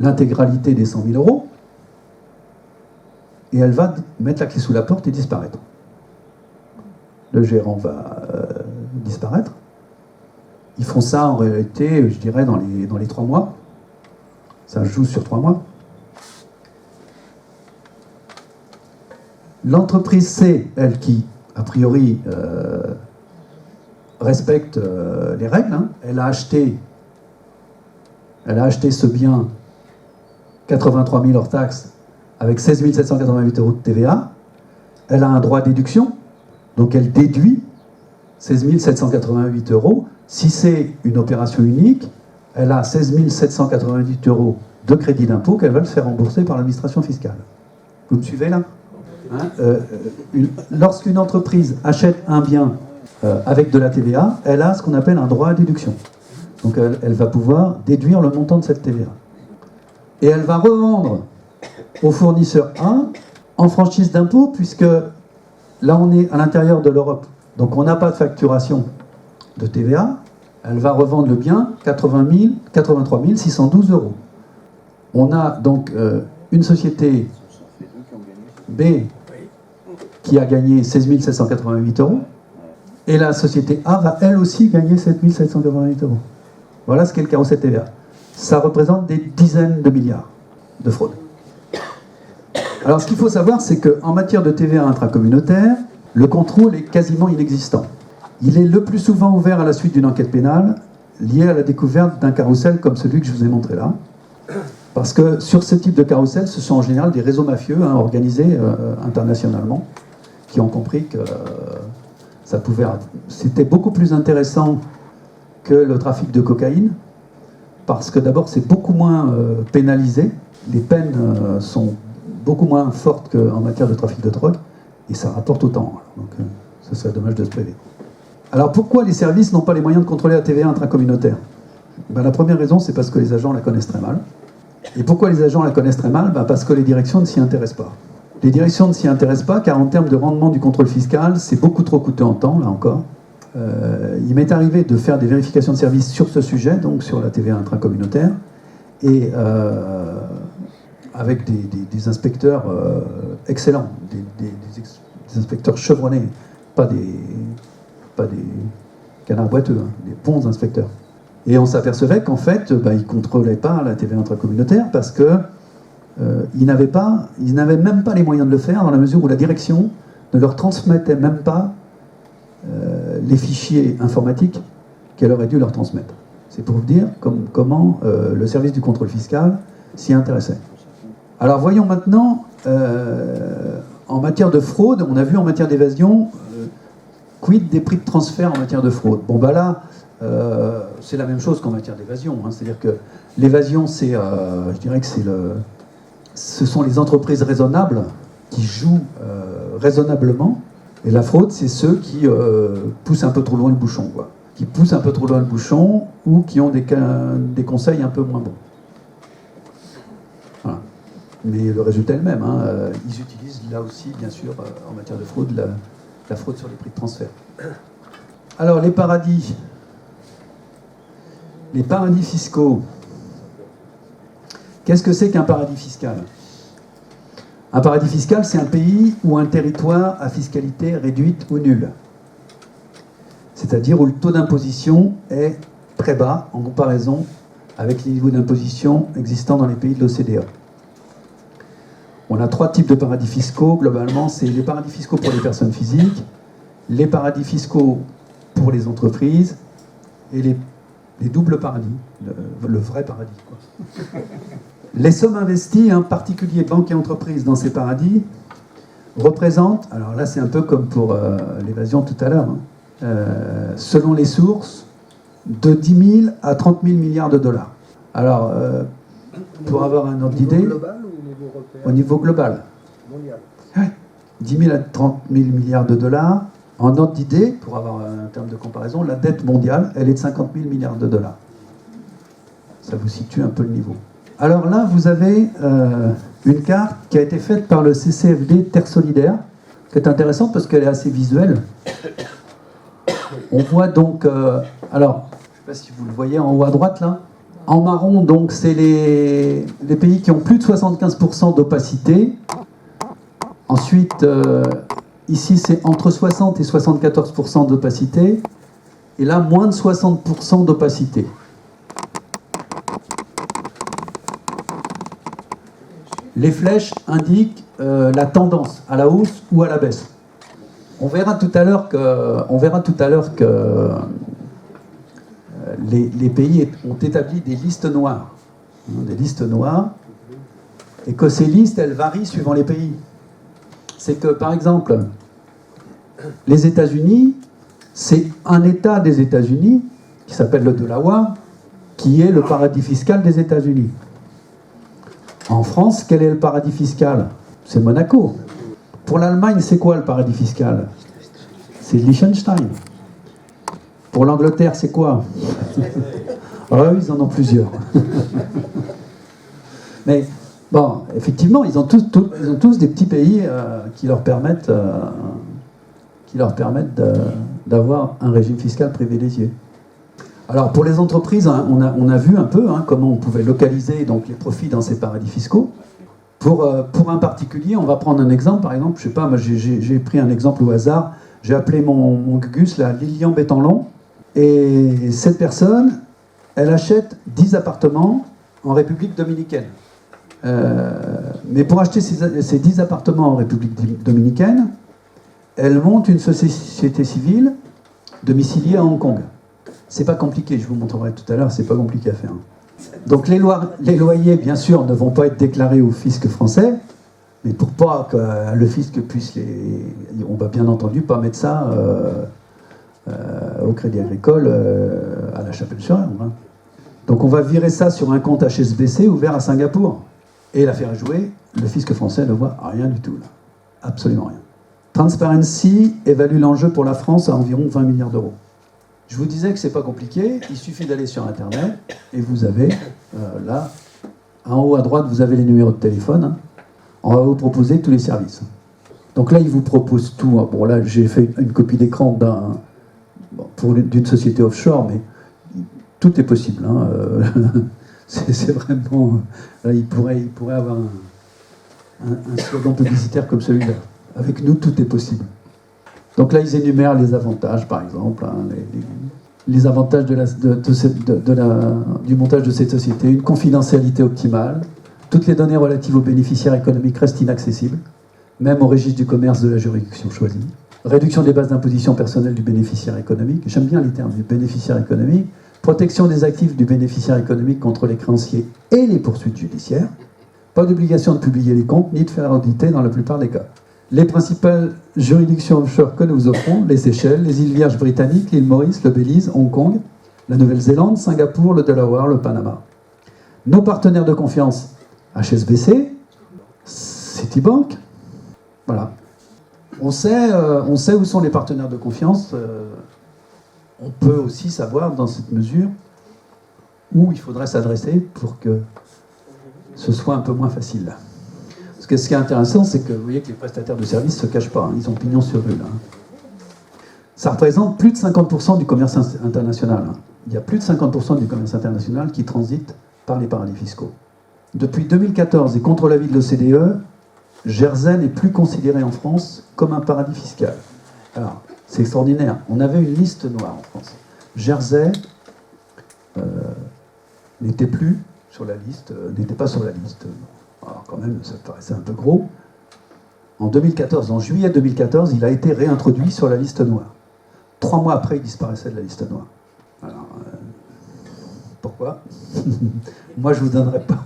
l'intégralité des 100 000 € et elle va mettre la clé sous la porte et disparaître. Le gérant va disparaître. Ils font ça en réalité, je dirais, dans les 3 mois. Ça joue sur 3 mois. L'entreprise C, elle qui, a priori, respecte les règles, hein, elle a acheté ce bien 83 000 hors taxe avec 16 788 € de TVA. Elle a un droit de déduction, donc elle déduit 16 788 €. Si c'est une opération unique, elle a 16 788 € de crédit d'impôt qu'elle va se faire rembourser par l'administration fiscale. Vous me suivez là, hein, lorsqu'une entreprise achète un bien avec de la TVA, elle a ce qu'on appelle un droit à déduction. Donc elle va pouvoir déduire le montant de cette TVA. et elle va revendre au fournisseur A en franchise d'impôt, puisque là on est à l'intérieur de l'Europe, donc on n'a pas de facturation de TVA. Elle va revendre le bien 83 612 €. On a donc une société B qui a gagné 16 788 €, et la société A va elle aussi gagner 7 788 €. Voilà ce qu'est le carrousel TVA. Ça représente des dizaines de milliards de fraude. Alors ce qu'il faut savoir, c'est qu'en matière de TVA intracommunautaire, le contrôle est quasiment inexistant. Il est le plus souvent ouvert à la suite d'une enquête pénale liée à la découverte d'un carrousel comme celui que je vous ai montré là. Parce que sur ce type de carrousel, ce sont en général des réseaux mafieux organisés internationalement qui ont compris que c'était beaucoup plus intéressant que le trafic de cocaïne, parce que d'abord c'est beaucoup moins pénalisé, les peines sont beaucoup moins fortes qu'en matière de trafic de drogue, et ça rapporte autant. Donc ce serait dommage de se priver. Alors pourquoi les services n'ont pas les moyens de contrôler la TVA intracommunautaire ? La première raison, c'est parce que les agents la connaissent très mal. Et pourquoi les agents la connaissent très mal ? Parce que les directions ne s'y intéressent pas. Les directions ne s'y intéressent pas car en termes de rendement du contrôle fiscal, c'est beaucoup trop coûteux en temps, là encore. Il m'est arrivé de faire des vérifications de services sur ce sujet, donc sur la TVA intracommunautaire, et avec des inspecteurs excellents, des inspecteurs chevronnés, pas des canards boiteux, des bons inspecteurs. Et on s'apercevait qu'en fait, ils ne contrôlaient pas la TVA intracommunautaire parce qu'ils n'avaient même pas les moyens de le faire, dans la mesure où la direction ne leur transmettait même pas les fichiers informatiques qu'elle aurait dû leur transmettre. C'est pour vous dire comment le service du contrôle fiscal s'y intéressait. Alors voyons maintenant, en matière de fraude, on a vu en matière d'évasion, quid des prix de transfert en matière de fraude. Là, c'est la même chose qu'en matière d'évasion. C'est-à-dire que l'évasion, je dirais que ce sont les entreprises raisonnables qui jouent raisonnablement, et la fraude, c'est ceux qui poussent un peu trop loin le bouchon, quoi. Qui poussent un peu trop loin le bouchon ou qui ont des conseils un peu moins bons. Voilà. Mais le résultat est le même. Ils utilisent là aussi, bien sûr, en matière de fraude, la fraude sur les prix de transfert. Alors, les paradis fiscaux. Qu'est-ce que c'est qu'un paradis fiscal ? Un paradis fiscal, c'est un pays ou un territoire à fiscalité réduite ou nulle. C'est-à-dire où le taux d'imposition est très bas en comparaison avec les niveaux d'imposition existants dans les pays de l'OCDE. On a 3 types de paradis fiscaux, globalement. C'est les paradis fiscaux pour les personnes physiques, les paradis fiscaux pour les entreprises et les doubles paradis, le vrai paradis, quoi. Les sommes investies, en particulier banques et entreprises, dans ces paradis, représentent, alors là c'est un peu comme pour l'évasion tout à l'heure, selon les sources, de 10 000 à 30 000 milliards de dollars. Alors, pour avoir un ordre d'idée... Au niveau global ou au niveau européen ? Au niveau global. Mondial. Ouais. 10 000 à 30 000 milliards de dollars. En ordre d'idée, pour avoir un terme de comparaison, la dette mondiale, elle est de 50 000 milliards de dollars. Ça vous situe un peu le niveau. Alors là, vous avez une carte qui a été faite par le CCFD Terre Solidaire, qui est intéressante parce qu'elle est assez visuelle. On voit donc... alors, je ne sais pas si vous le voyez en haut à droite, là. En marron, donc, c'est les pays qui ont plus de 75% d'opacité. Ensuite, ici, c'est entre 60 et 74% d'opacité. Et là, moins de 60% d'opacité. Les flèches indiquent la tendance à la hausse ou à la baisse. On verra tout à l'heure que les pays ont établi des listes noires. Et que ces listes, elles varient suivant les pays. C'est que, par exemple, les États-Unis, c'est un État des États-Unis, qui s'appelle le Delaware, qui est le paradis fiscal des États-Unis. En France, quel est le paradis fiscal ? C'est Monaco. Pour l'Allemagne, c'est quoi le paradis fiscal ? C'est Liechtenstein. Pour l'Angleterre, c'est quoi ? Ah oui, ils en ont plusieurs. Mais bon, effectivement, ils ont tous des petits pays qui leur permettent d'avoir un régime fiscal privilégié. Alors pour les entreprises, hein, on a vu un peu comment on pouvait localiser donc, les profits dans ces paradis fiscaux. Pour un particulier, on va prendre un exemple. Par exemple, je sais pas, moi j'ai pris un exemple au hasard. J'ai appelé mon Gugus là, Lilian Bétanlon. Et cette personne, elle achète 10 appartements en République dominicaine. Mais pour acheter ces 10 appartements en République dominicaine, elle monte une société civile domiciliée à Hong Kong. C'est pas compliqué, je vous montrerai tout à l'heure, c'est pas compliqué à faire. Donc les loyers, bien sûr, ne vont pas être déclarés au fisc français, mais pour pas que le fisc puisse on va bien entendu pas mettre ça au Crédit Agricole à la Chapelle-sur-Eure. Hein. Donc on va virer ça sur un compte HSBC ouvert à Singapour et la faire jouer. Le fisc français ne voit rien du tout là, absolument rien. Transparency évalue l'enjeu pour la France à environ 20 milliards d'euros. Je vous disais que c'est pas compliqué, il suffit d'aller sur Internet et vous avez là, en haut à droite, vous avez les numéros de téléphone. Hein. On va vous proposer tous les services. Donc là, il vous propose tout. Hein. Bon, là, j'ai fait une copie d'écran d'une société offshore, mais tout est possible. Hein. C'est vraiment. Là, il pourrait avoir un slogan publicitaire comme celui-là. Avec nous, tout est possible. Donc là, ils énumèrent les avantages, par exemple, hein, les avantages du montage de cette société, une confidentialité optimale, toutes les données relatives aux bénéficiaires économiques restent inaccessibles, même au registre du commerce de la juridiction choisie, réduction des bases d'imposition personnelle du bénéficiaire économique, j'aime bien les termes du bénéficiaire économique, protection des actifs du bénéficiaire économique contre les créanciers et les poursuites judiciaires, pas d'obligation de publier les comptes ni de faire auditer dans la plupart des cas. Les principales juridictions offshore que nous offrons, les Seychelles, les îles Vierges britanniques, l'île Maurice, le Belize, Hong Kong, la Nouvelle-Zélande, Singapour, le Delaware, le Panama. Nos partenaires de confiance, HSBC, Citibank, voilà. On sait où sont les partenaires de confiance. On peut aussi savoir, dans cette mesure, où il faudrait s'adresser pour que ce soit un peu moins facile. Parce que ce qui est intéressant, c'est que vous voyez que les prestataires de services ne se cachent pas, hein, ils ont pignon sur rue. Là. Ça représente plus de 50% du commerce international. Hein. Il y a plus de 50% du commerce international qui transite par les paradis fiscaux. Depuis 2014 et contre l'avis de l'OCDE, Jersey n'est plus considéré en France comme un paradis fiscal. Alors, c'est extraordinaire. On avait une liste noire en France. Jersey n'était plus sur la liste, n'était pas sur la liste. Alors quand même, ça paraissait un peu gros. En 2014, en juillet 2014, il a été réintroduit sur la liste noire. 3 mois après, il disparaissait de la liste noire. Alors, pourquoi? Moi, je ne vous donnerai pas.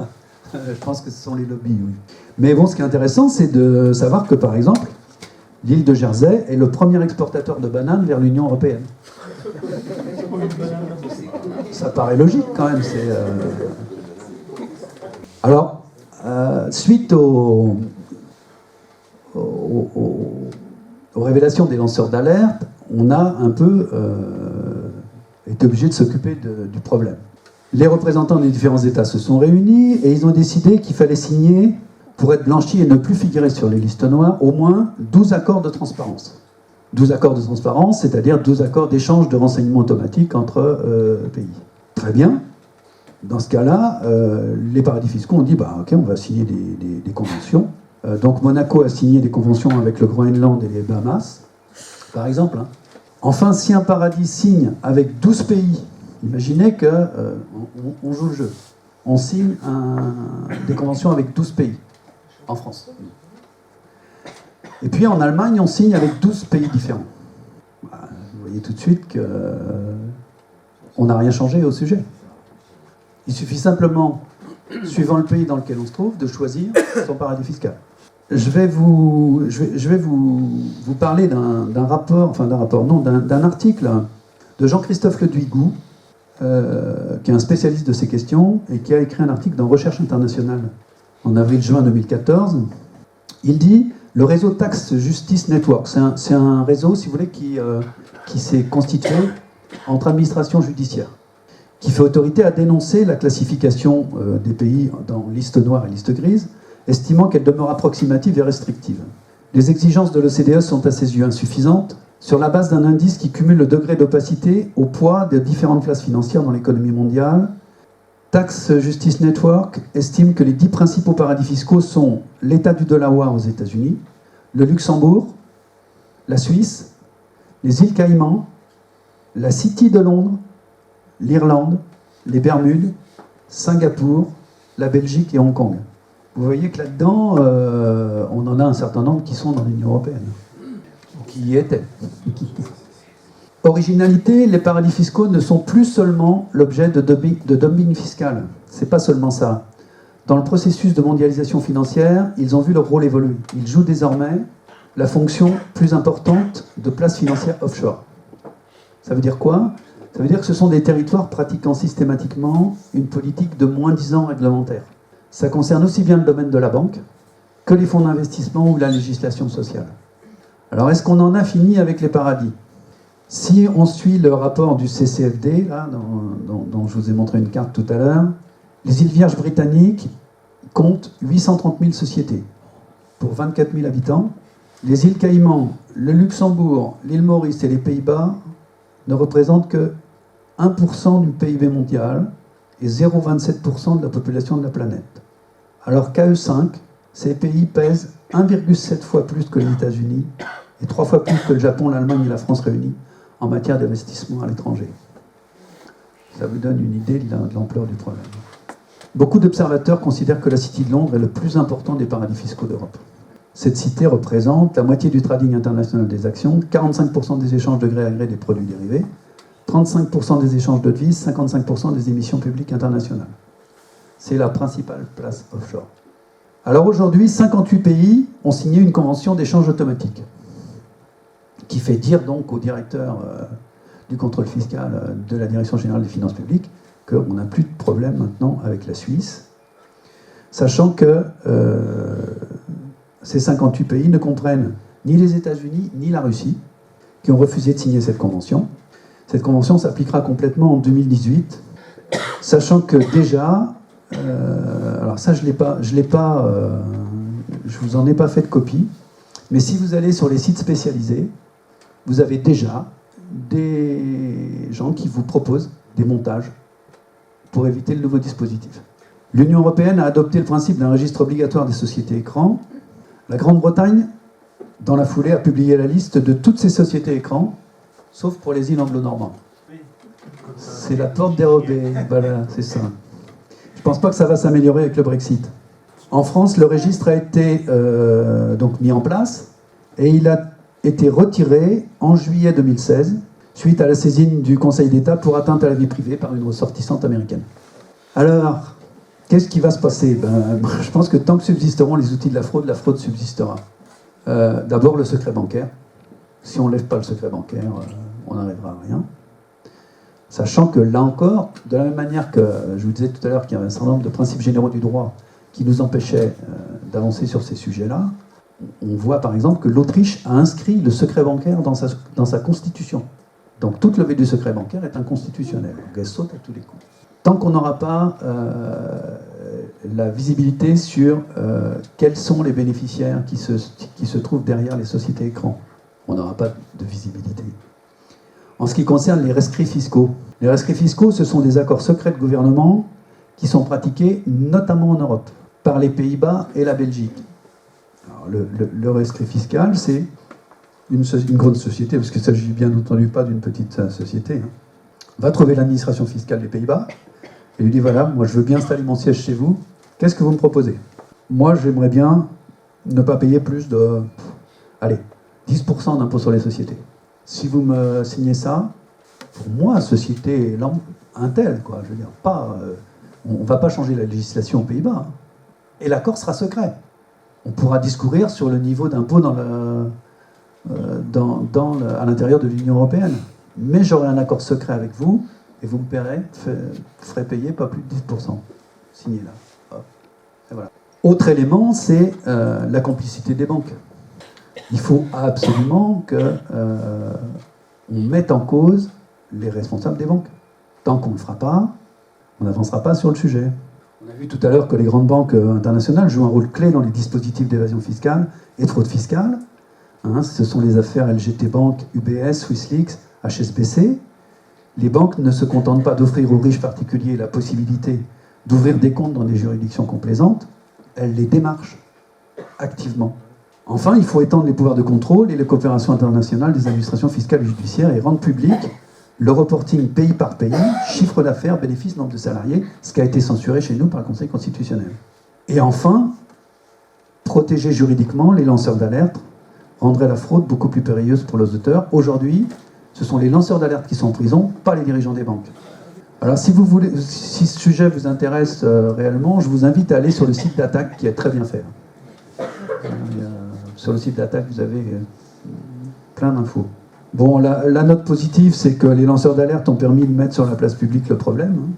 Je pense que ce sont les lobbies, oui. Mais bon, ce qui est intéressant, c'est de savoir que, par exemple, l'île de Jersey est le premier exportateur de bananes vers l'Union européenne. Ça paraît logique, quand même. Alors, suite aux révélations des lanceurs d'alerte, on a un peu été obligé de s'occuper du problème. Les représentants des différents États se sont réunis et ils ont décidé qu'il fallait signer, pour être blanchi et ne plus figurer sur les listes noires, au moins 12 accords de transparence. 12 accords de transparence, c'est-à-dire 12 accords d'échange de renseignements automatiques entre pays. Très bien. Dans ce cas-là, les paradis fiscaux ont dit ok, on va signer des conventions. Donc Monaco a signé des conventions avec le Groenland et les Bahamas, par exemple. Hein. Enfin, si un paradis signe avec 12 pays, imaginez qu'on joue le jeu. On signe des conventions avec 12 pays, en France. Et puis en Allemagne, on signe avec 12 pays différents. Vous voyez tout de suite qu'on n'a rien changé au sujet. Il suffit simplement, suivant le pays dans lequel on se trouve, de choisir son paradis fiscal. Je vais vous parler d'un article de Jean-Christophe Le Duigou, qui est un spécialiste de ces questions et qui a écrit un article dans Recherche internationale en avril-juin 2014. Il dit « Le réseau Tax Justice Network », c'est un réseau, si vous voulez, qui s'est constitué entre administrations judiciaires. qui fait autorité à dénoncer la classification des pays dans liste noire et liste grise, estimant qu'elle demeure approximative et restrictive. Les exigences de l'OCDE sont à ses yeux insuffisantes, sur la base d'un indice qui cumule le degré d'opacité au poids des différentes classes financières dans l'économie mondiale. Tax Justice Network estime que les 10 principaux paradis fiscaux sont l'État du Delaware aux États-Unis, le Luxembourg, la Suisse, les îles Caïmans, la City de Londres, l'Irlande, les Bermudes, Singapour, la Belgique et Hong Kong. Vous voyez que là-dedans, on en a un certain nombre qui sont dans l'Union européenne, ou qui y étaient. Originalité, les paradis fiscaux ne sont plus seulement l'objet de dumping fiscal. C'est pas seulement ça. Dans le processus de mondialisation financière, ils ont vu leur rôle évoluer. Ils jouent désormais la fonction plus importante de place financière offshore. Ça veut dire quoi ? Ça veut dire que ce sont des territoires pratiquant systématiquement une politique de moins-disant réglementaire. Ça concerne aussi bien le domaine de la banque que les fonds d'investissement ou la législation sociale. Alors, est-ce qu'on en a fini avec les paradis ? Si on suit le rapport du CCFD, là, dont je vous ai montré une carte tout à l'heure, les îles Vierges britanniques comptent 830 000 sociétés pour 24 000 habitants. Les îles Caïmans, le Luxembourg, l'île Maurice et les Pays-Bas ne représentent que 1% du PIB mondial et 0,27% de la population de la planète. Alors qu'à eux 5, ces pays pèsent 1,7 fois plus que les États-Unis et 3 fois plus que le Japon, l'Allemagne et la France réunis en matière d'investissement à l'étranger. Ça vous donne une idée de l'ampleur du problème. Beaucoup d'observateurs considèrent que la City de Londres est le plus important des paradis fiscaux d'Europe. Cette cité représente la moitié du trading international des actions, 45% des échanges de gré à gré des produits dérivés, 35% des échanges de devises, 55% des émissions publiques internationales. C'est la principale place offshore. Alors aujourd'hui, 58 pays ont signé une convention d'échange automatique, qui fait dire donc au directeur du contrôle fiscal de la Direction générale des finances publiques qu'on n'a plus de problème maintenant avec la Suisse, sachant que ces 58 pays ne comprennent ni les États-Unis ni la Russie, qui ont refusé de signer cette convention. Cette convention s'appliquera complètement en 2018, sachant que déjà, alors ça je vous en ai pas fait de copie, mais si vous allez sur les sites spécialisés, vous avez déjà des gens qui vous proposent des montages pour éviter le nouveau dispositif. L'Union européenne a adopté le principe d'un registre obligatoire des sociétés écrans. La Grande-Bretagne, dans la foulée, a publié la liste de toutes ces sociétés écrans, sauf pour les îles anglo-normandes. C'est la porte dérobée, voilà, c'est ça. Je ne pense pas que ça va s'améliorer avec le Brexit. En France, le registre a été donc mis en place et il a été retiré en juillet 2016 suite à la saisine du Conseil d'État pour atteinte à la vie privée par une ressortissante américaine. Alors, qu'est-ce qui va se passer ? Je pense que tant que subsisteront les outils de la fraude subsistera. D'abord le secret bancaire. Si on ne lève pas le secret bancaire, on n'arrivera à rien. Sachant que là encore, de la même manière que je vous disais tout à l'heure qu'il y avait un certain nombre de principes généraux du droit qui nous empêchaient d'avancer sur ces sujets-là, on voit par exemple que l'Autriche a inscrit le secret bancaire dans sa constitution. Donc toute levée du secret bancaire est inconstitutionnelle. Donc elle saute à tous les coups. Tant qu'on n'aura pas la visibilité sur quels sont les bénéficiaires qui se trouvent derrière les sociétés écrans, on n'aura pas de visibilité. En ce qui concerne les rescrits fiscaux, les rescrits fiscaux, ce sont des accords secrets de gouvernement qui sont pratiqués notamment en Europe, par les Pays-Bas et la Belgique. Alors, le rescrit fiscal, c'est une grande société, parce qu'il ne s'agit bien entendu pas d'une petite société, va trouver l'administration fiscale des Pays-Bas et lui dit, voilà, moi je veux bien installer mon siège chez vous, qu'est-ce que vous me proposez ? Moi j'aimerais bien ne pas payer plus de, 10% d'impôt sur les sociétés. Si vous me signez ça, pour moi, société Intel, quoi, je veux dire, on ne va pas changer la législation aux Pays-Bas. Et l'accord sera secret. On pourra discourir sur le niveau d'impôt à l'intérieur de l'Union européenne. Mais j'aurai un accord secret avec vous, et vous me ferez payer pas plus de 10%. Signé là. Hop. Et voilà. Autre élément, c'est la complicité des banques. Il faut absolument qu'on mette en cause les responsables des banques. Tant qu'on ne le fera pas, on n'avancera pas sur le sujet. On a vu tout à l'heure que les grandes banques internationales jouent un rôle clé dans les dispositifs d'évasion fiscale et de fraude fiscale. Ce sont les affaires LGT Bank, UBS, SwissLeaks, HSBC. Les banques ne se contentent pas d'offrir aux riches particuliers la possibilité d'ouvrir des comptes dans des juridictions complaisantes, elles les démarchent activement. Enfin, il faut étendre les pouvoirs de contrôle et les coopérations internationales des administrations fiscales et judiciaires et rendre public le reporting pays par pays, chiffre d'affaires, bénéfices, nombre de salariés, ce qui a été censuré chez nous par le Conseil constitutionnel. Et enfin, protéger juridiquement les lanceurs d'alerte rendrait la fraude beaucoup plus périlleuse pour les auteurs. Aujourd'hui, ce sont les lanceurs d'alerte qui sont en prison, pas les dirigeants des banques. Alors si ce sujet vous intéresse réellement, je vous invite à aller sur le site d'Attaque qui est très bien fait. Sur le site d'Attaque, vous avez plein d'infos. Bon, la note positive, c'est que les lanceurs d'alerte ont permis de mettre sur la place publique le problème,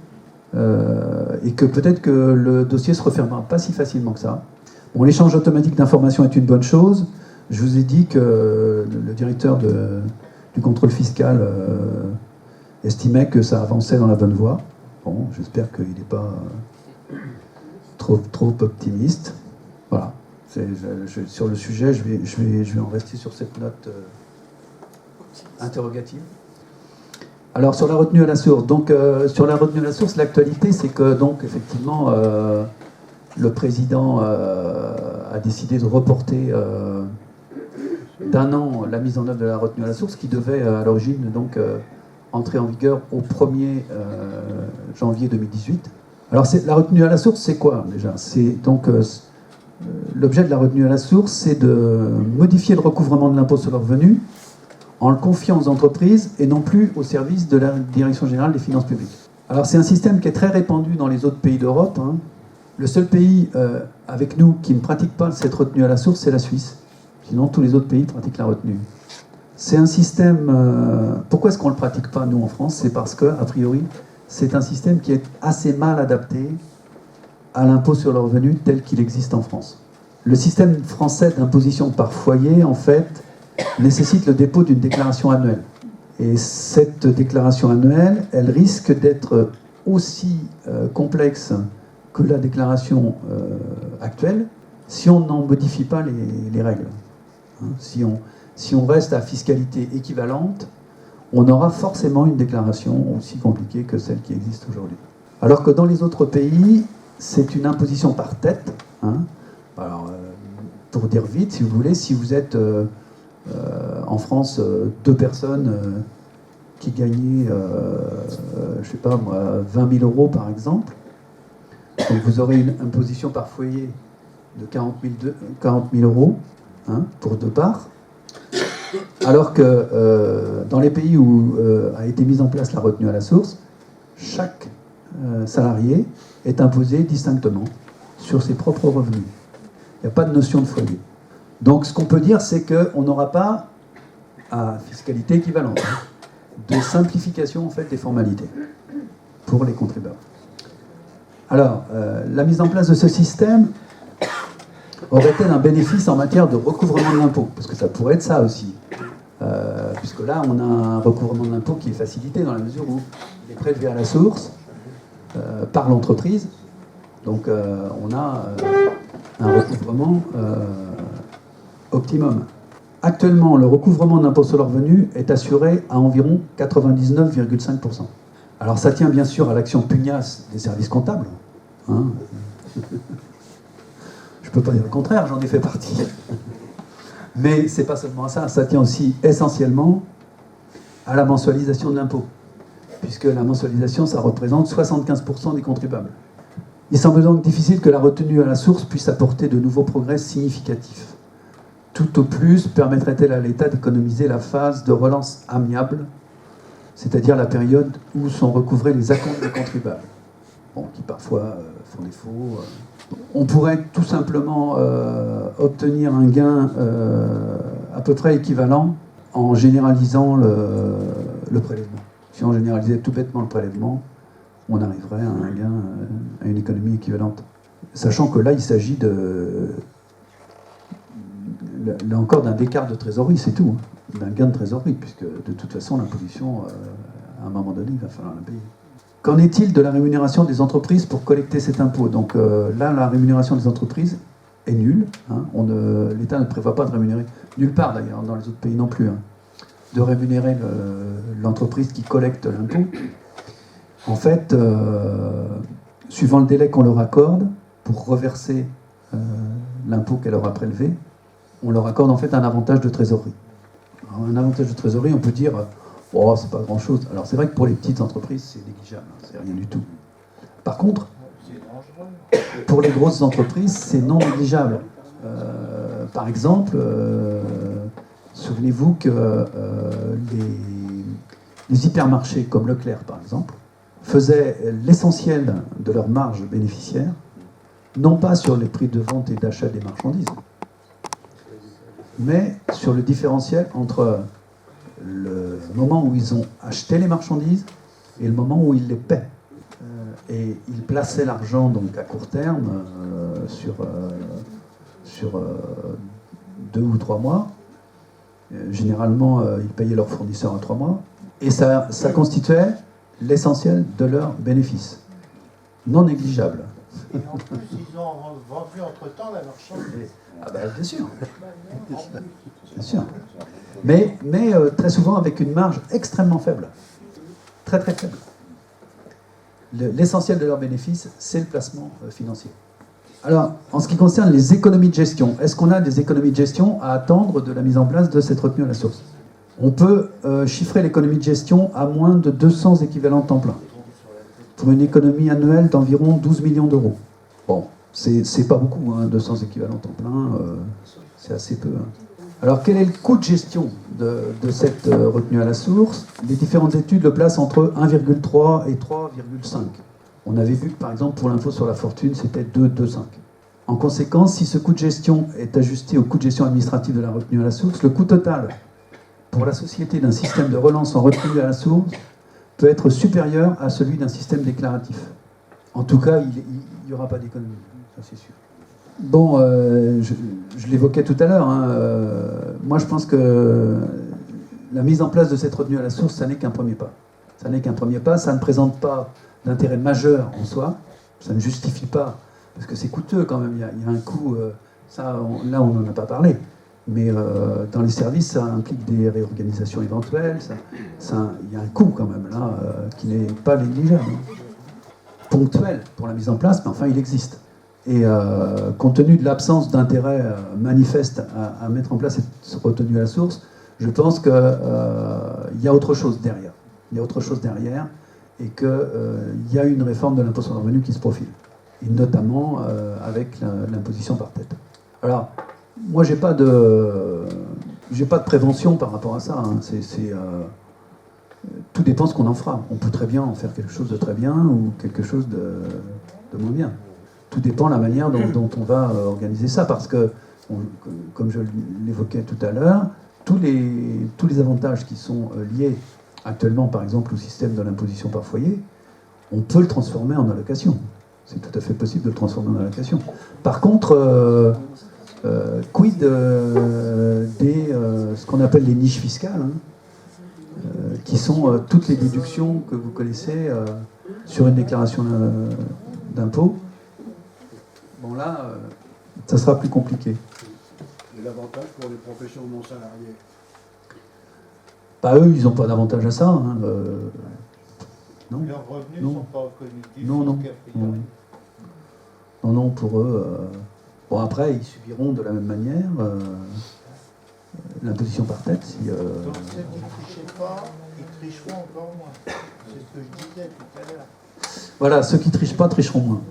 et que peut-être que le dossier se refermera pas si facilement que ça. Bon, l'échange automatique d'informations est une bonne chose. Je vous ai dit que le directeur du contrôle fiscal estimait que ça avançait dans la bonne voie. Bon, j'espère qu'il n'est pas trop optimiste. Voilà. Sur le sujet, je vais en rester sur cette note interrogative. Alors, sur la retenue à la source. Donc, sur la retenue à la source, l'actualité, c'est que, donc, effectivement, le président a décidé de reporter d'un an la mise en œuvre de la retenue à la source, qui devait, à l'origine, donc, entrer en vigueur au 1er janvier 2018. Alors, la retenue à la source, c'est quoi, déjà? C'est donc... l'objet de la retenue à la source, c'est de modifier le recouvrement de l'impôt sur le revenu en le confiant aux entreprises et non plus au service de la Direction générale des finances publiques. Alors c'est un système qui est très répandu dans les autres pays d'Europe. Le seul pays avec nous qui ne pratique pas cette retenue à la source, c'est la Suisse. Sinon, tous les autres pays pratiquent la retenue. C'est un système... pourquoi est-ce qu'on ne le pratique pas, nous, en France? C'est parce que, a priori, c'est un système qui est assez mal adapté à l'impôt sur le revenu tel qu'il existe en France. Le système français d'imposition par foyer, en fait, nécessite le dépôt d'une déclaration annuelle. Et cette déclaration annuelle, elle risque d'être aussi complexe que la déclaration actuelle si on n'en modifie pas les règles. Si on reste à fiscalité équivalente, on aura forcément une déclaration aussi compliquée que celle qui existe aujourd'hui. Alors que dans les autres pays, c'est une imposition par tête. Alors, pour dire vite, si vous voulez, si vous êtes en France 2 personnes qui gagnaient, je sais pas moi, 20 000 euros par exemple, donc vous aurez une imposition par foyer de 40 000 euros pour 2 parts, alors que dans les pays où a été mise en place la retenue à la source, chaque salarié est imposé distinctement sur ses propres revenus. Il n'y a pas de notion de foyer. Donc ce qu'on peut dire, c'est qu'on n'aura pas, à fiscalité équivalente, de simplification en fait, des formalités pour les contribuables. Alors, la mise en place de ce système aurait-elle un bénéfice en matière de recouvrement de l'impôt? Parce que ça pourrait être ça aussi. Puisque là, on a un recouvrement de l'impôt qui est facilité dans la mesure où il est prélevé à la source par l'entreprise. Donc, on a un recouvrement optimum. Actuellement, le recouvrement de l'impôt sur le revenu est assuré à environ 99,5%. Alors, ça tient bien sûr à l'action pugnace des services comptables. Je ne peux pas dire le contraire, j'en ai fait partie. Mais c'est pas seulement ça, ça tient aussi essentiellement à la mensualisation de l'impôt, puisque la mensualisation, ça représente 75% des contribuables. Il semble donc difficile que la retenue à la source puisse apporter de nouveaux progrès significatifs. Tout au plus permettrait-elle à l'État d'économiser la phase de relance amiable, c'est-à-dire la période où sont recouvrés les acomptes des contribuables, qui parfois font défaut. On pourrait tout simplement obtenir un gain à peu près équivalent en généralisant le prélèvement. Si on généralisait tout bêtement le prélèvement, on arriverait à un gain, à une économie équivalente. Sachant que là, il s'agit là encore d'un écart de trésorerie, c'est tout, d'un gain de trésorerie, puisque de toute façon, l'imposition, à un moment donné, il va falloir la payer. Qu'en est-il de la rémunération des entreprises pour collecter cet impôt? Donc là, la rémunération des entreprises est nulle. Hein. L'État ne prévoit pas de rémunérer, nulle part d'ailleurs, dans les autres pays non plus, hein, de rémunérer l'entreprise qui collecte l'impôt. En fait, suivant le délai qu'on leur accorde pour reverser l'impôt qu'elle aura prélevé, on leur accorde en fait un avantage de trésorerie. Alors, un avantage de trésorerie, on peut dire, oh, c'est pas grand-chose. Alors c'est vrai que pour les petites entreprises, c'est négligeable, hein, c'est rien du tout. Par contre, pour les grosses entreprises, c'est non négligeable. Par exemple, souvenez-vous que les hypermarchés comme Leclerc, par exemple, faisaient l'essentiel de leur marge bénéficiaire, non pas sur les prix de vente et d'achat des marchandises, mais sur le différentiel entre le moment où ils ont acheté les marchandises et le moment où ils les paient. Et ils plaçaient l'argent donc à court terme sur 2 ou 3 mois. Généralement, ils payaient leurs fournisseurs à 3 mois. Et ça constituait l'essentiel de leurs bénéfices. Non négligeable. Et en plus, ils ont vendu entre-temps la marchandise. Ah ben, bien sûr. Bien sûr. Mais très souvent avec une marge extrêmement faible. Très très faible. L'essentiel de leurs bénéfices, c'est le placement financier. Alors, en ce qui concerne les économies de gestion, est-ce qu'on a des économies de gestion à attendre de la mise en place de cette retenue à la source? On peut chiffrer l'économie de gestion à moins de 200 équivalents temps plein, pour une économie annuelle d'environ 12 millions d'euros. Bon, c'est pas beaucoup, hein, 200 équivalents temps plein, c'est assez peu. Hein. Alors, quel est le coût de gestion de cette retenue à la source? Les différentes études le placent entre 1,3 et 3,5. On avait vu que, par exemple, pour l'impôt sur la fortune, c'était 2,5. En conséquence, si ce coût de gestion est ajusté au coût de gestion administrative de la retenue à la source, le coût total pour la société d'un système de relance en retenue à la source peut être supérieur à celui d'un système déclaratif. En tout cas, il n'y aura pas d'économie, ça c'est sûr. Bon, je l'évoquais tout à l'heure, hein, moi je pense que la mise en place de cette retenue à la source, ça n'est qu'un premier pas. Ça n'est qu'un premier pas, ça ne présente pas d'intérêt majeur en soi, ça ne justifie pas, parce que c'est coûteux quand même, il y a un coût, là on n'en a pas parlé, mais dans les services ça implique des réorganisations éventuelles, il y a un coût quand même là, qui n'est pas négligeable, ponctuel pour la mise en place, mais enfin il existe. Et compte tenu de l'absence d'intérêt manifeste à mettre en place cette retenue à la source, je pense qu'il y a autre chose derrière. Il y a autre chose derrière et qu'il y a une réforme de l'impôt sur le revenu qui se profile. Et notamment avec l'imposition par tête. Alors, moi, j'ai pas de prévention par rapport à ça. Hein. Tout dépend ce qu'on en fera. On peut très bien en faire quelque chose de très bien ou quelque chose de moins bien. Tout dépend de la manière dont on va organiser ça, parce que, comme je l'évoquais tout à l'heure, tous les avantages qui sont liés actuellement, par exemple, au système de l'imposition par foyer, on peut le transformer en allocation. C'est tout à fait possible de le transformer en allocation. Par contre, quid ce qu'on appelle les niches fiscales, hein, qui sont toutes les déductions que vous connaissez sur une déclaration d'impôt. Bon là, ça sera plus compliqué. Et l'avantage pour les professions non salariées? Bah eux, ils n'ont pas d'avantage à ça. Hein, non. Leurs revenus ne Non. sont pas reconnus. Non, non, pour eux... Bon, après, ils subiront de la même manière l'imposition par tête. Donc ceux qui ne trichaient pas, ils tricheront encore moins. C'est ce que je disais tout à l'heure. Voilà, ceux qui ne trichent pas tricheront moins.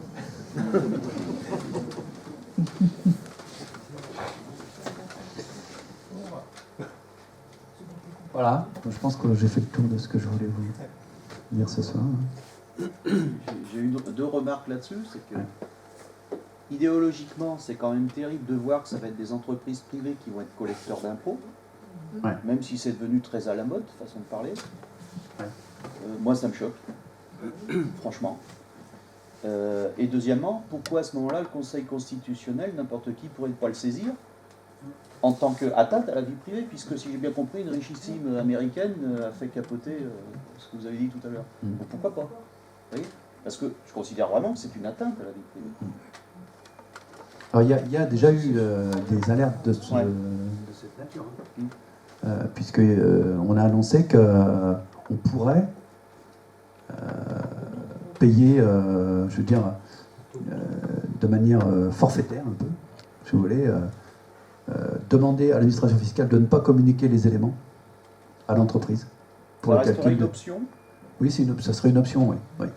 Voilà, je pense que j'ai fait le tour de ce que je voulais vous dire ce soir. J'ai deux remarques là-dessus, c'est que idéologiquement, c'est quand même terrible de voir que ça va être des entreprises privées qui vont être collecteurs d'impôts, Ouais. même si c'est devenu très à la mode, façon de parler. Ouais. Moi, ça me choque, franchement. Et deuxièmement, pourquoi à ce moment-là, le Conseil constitutionnel, n'importe qui pourrait pas le saisir en tant qu'atteinte à la vie privée, puisque si j'ai bien compris, une richissime américaine a fait capoter ce que vous avez dit tout à l'heure. Donc pourquoi pas? voyez, parce que je considère vraiment que c'est une atteinte à la vie privée. Alors, il y a déjà eu des alertes de cette Ouais. nature, puisque on a annoncé qu'on pourrait payer, je veux dire, de manière forfaitaire un peu, si vous voulez, demander à l'administration fiscale de ne pas communiquer les éléments à l'entreprise pour Ça le resterait calcul. une option. Oui, ça serait une option, oui. Oui.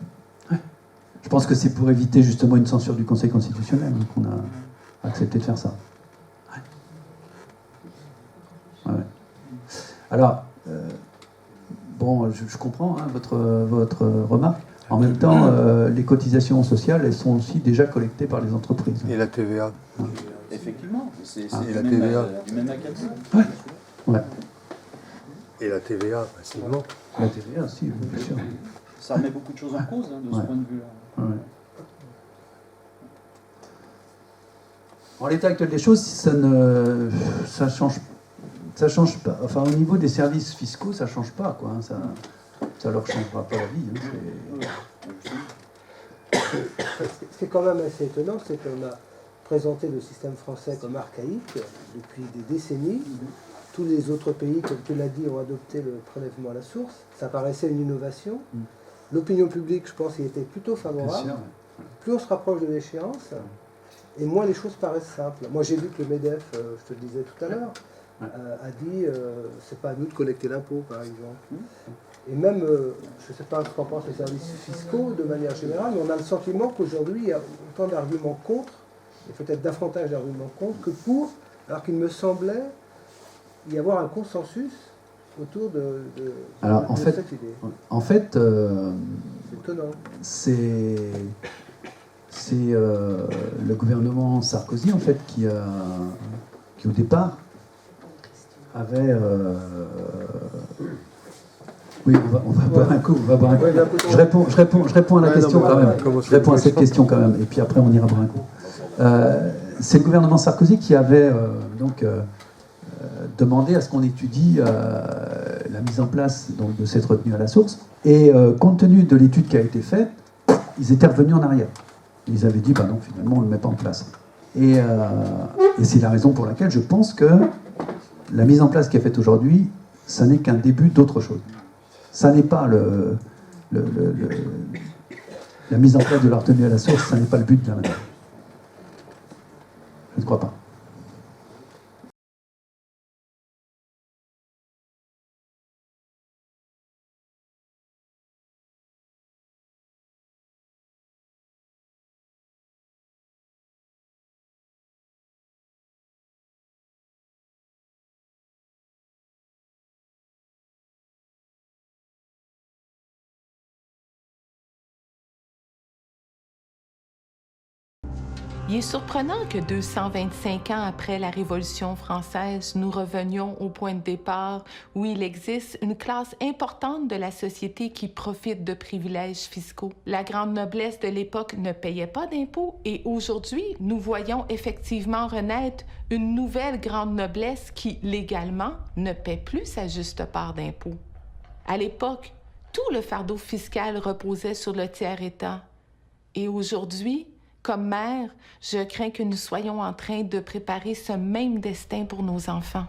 Je pense que c'est pour éviter justement une censure du Conseil constitutionnel qu'on a accepté de faire ça. Ouais. Ouais. Alors, bon, je comprends votre remarque. En même temps, les cotisations sociales, elles sont aussi déjà collectées par les entreprises. Et la TVA. Effectivement, c'est Et la du même, TVA. du même acabit. Ouais. Et la TVA, facilement. La TVA aussi, bien sûr. Ça remet beaucoup de choses en cause de ce Ouais. point de vue-là. Ouais. En l'état actuel des choses, ça change pas. Enfin, au niveau des services fiscaux, ça change pas, quoi. Ça leur changera pas la vie. Ce qui est quand même assez étonnant, c'est qu'on a présenté le système français comme archaïque depuis des décennies. Tous les autres pays, comme tu l'as dit, ont adopté le prélèvement à la source. Ça paraissait une innovation. L'opinion publique, je pense, y était plutôt favorable. Plus on se rapproche de l'échéance, et moins les choses paraissent simples. Moi, j'ai vu que le MEDEF, je te le disais tout à l'heure, a dit c'est pas à nous de collecter l'impôt, par exemple. Et même, je ne sais pas ce qu'en pensent les services fiscaux de manière générale, mais on a le sentiment qu'aujourd'hui, il y a autant d'arguments contre, et peut-être davantage d'arguments contre que pour, alors qu'il me semblait y avoir un consensus autour de Alors, en fait, cette idée. En fait, C'est étonnant. c'est le gouvernement Sarkozy en fait qui au départ avait oui, on va boire un coup, on va boire un coup. Je réponds à la question quand même. Je réponds à cette question quand même, et puis après on ira boire un coup. C'est le gouvernement Sarkozy qui avait demandé à ce qu'on étudie la mise en place donc, de cette retenue à la source. Et compte tenu de l'étude qui a été faite, ils étaient revenus en arrière. Ils avaient dit, bah non, finalement, on ne le met pas en place. Et c'est la raison pour laquelle je pense que la mise en place qui est faite aujourd'hui, ça n'est qu'un début d'autre chose. Ça n'est pas la mise en place de la retenue à la source, ça n'est pas le but de la manœuvre. Je ne crois pas. Il est surprenant que 225 ans après la Révolution française, nous revenions au point de départ où il existe une classe importante de la société qui profite de privilèges fiscaux. La grande noblesse de l'époque ne payait pas d'impôts et aujourd'hui, nous voyons effectivement renaître une nouvelle grande noblesse qui, légalement, ne paie plus sa juste part d'impôts. À l'époque, tout le fardeau fiscal reposait sur le tiers-État. Et aujourd'hui, comme mère, je crains que nous soyons en train de préparer ce même destin pour nos enfants.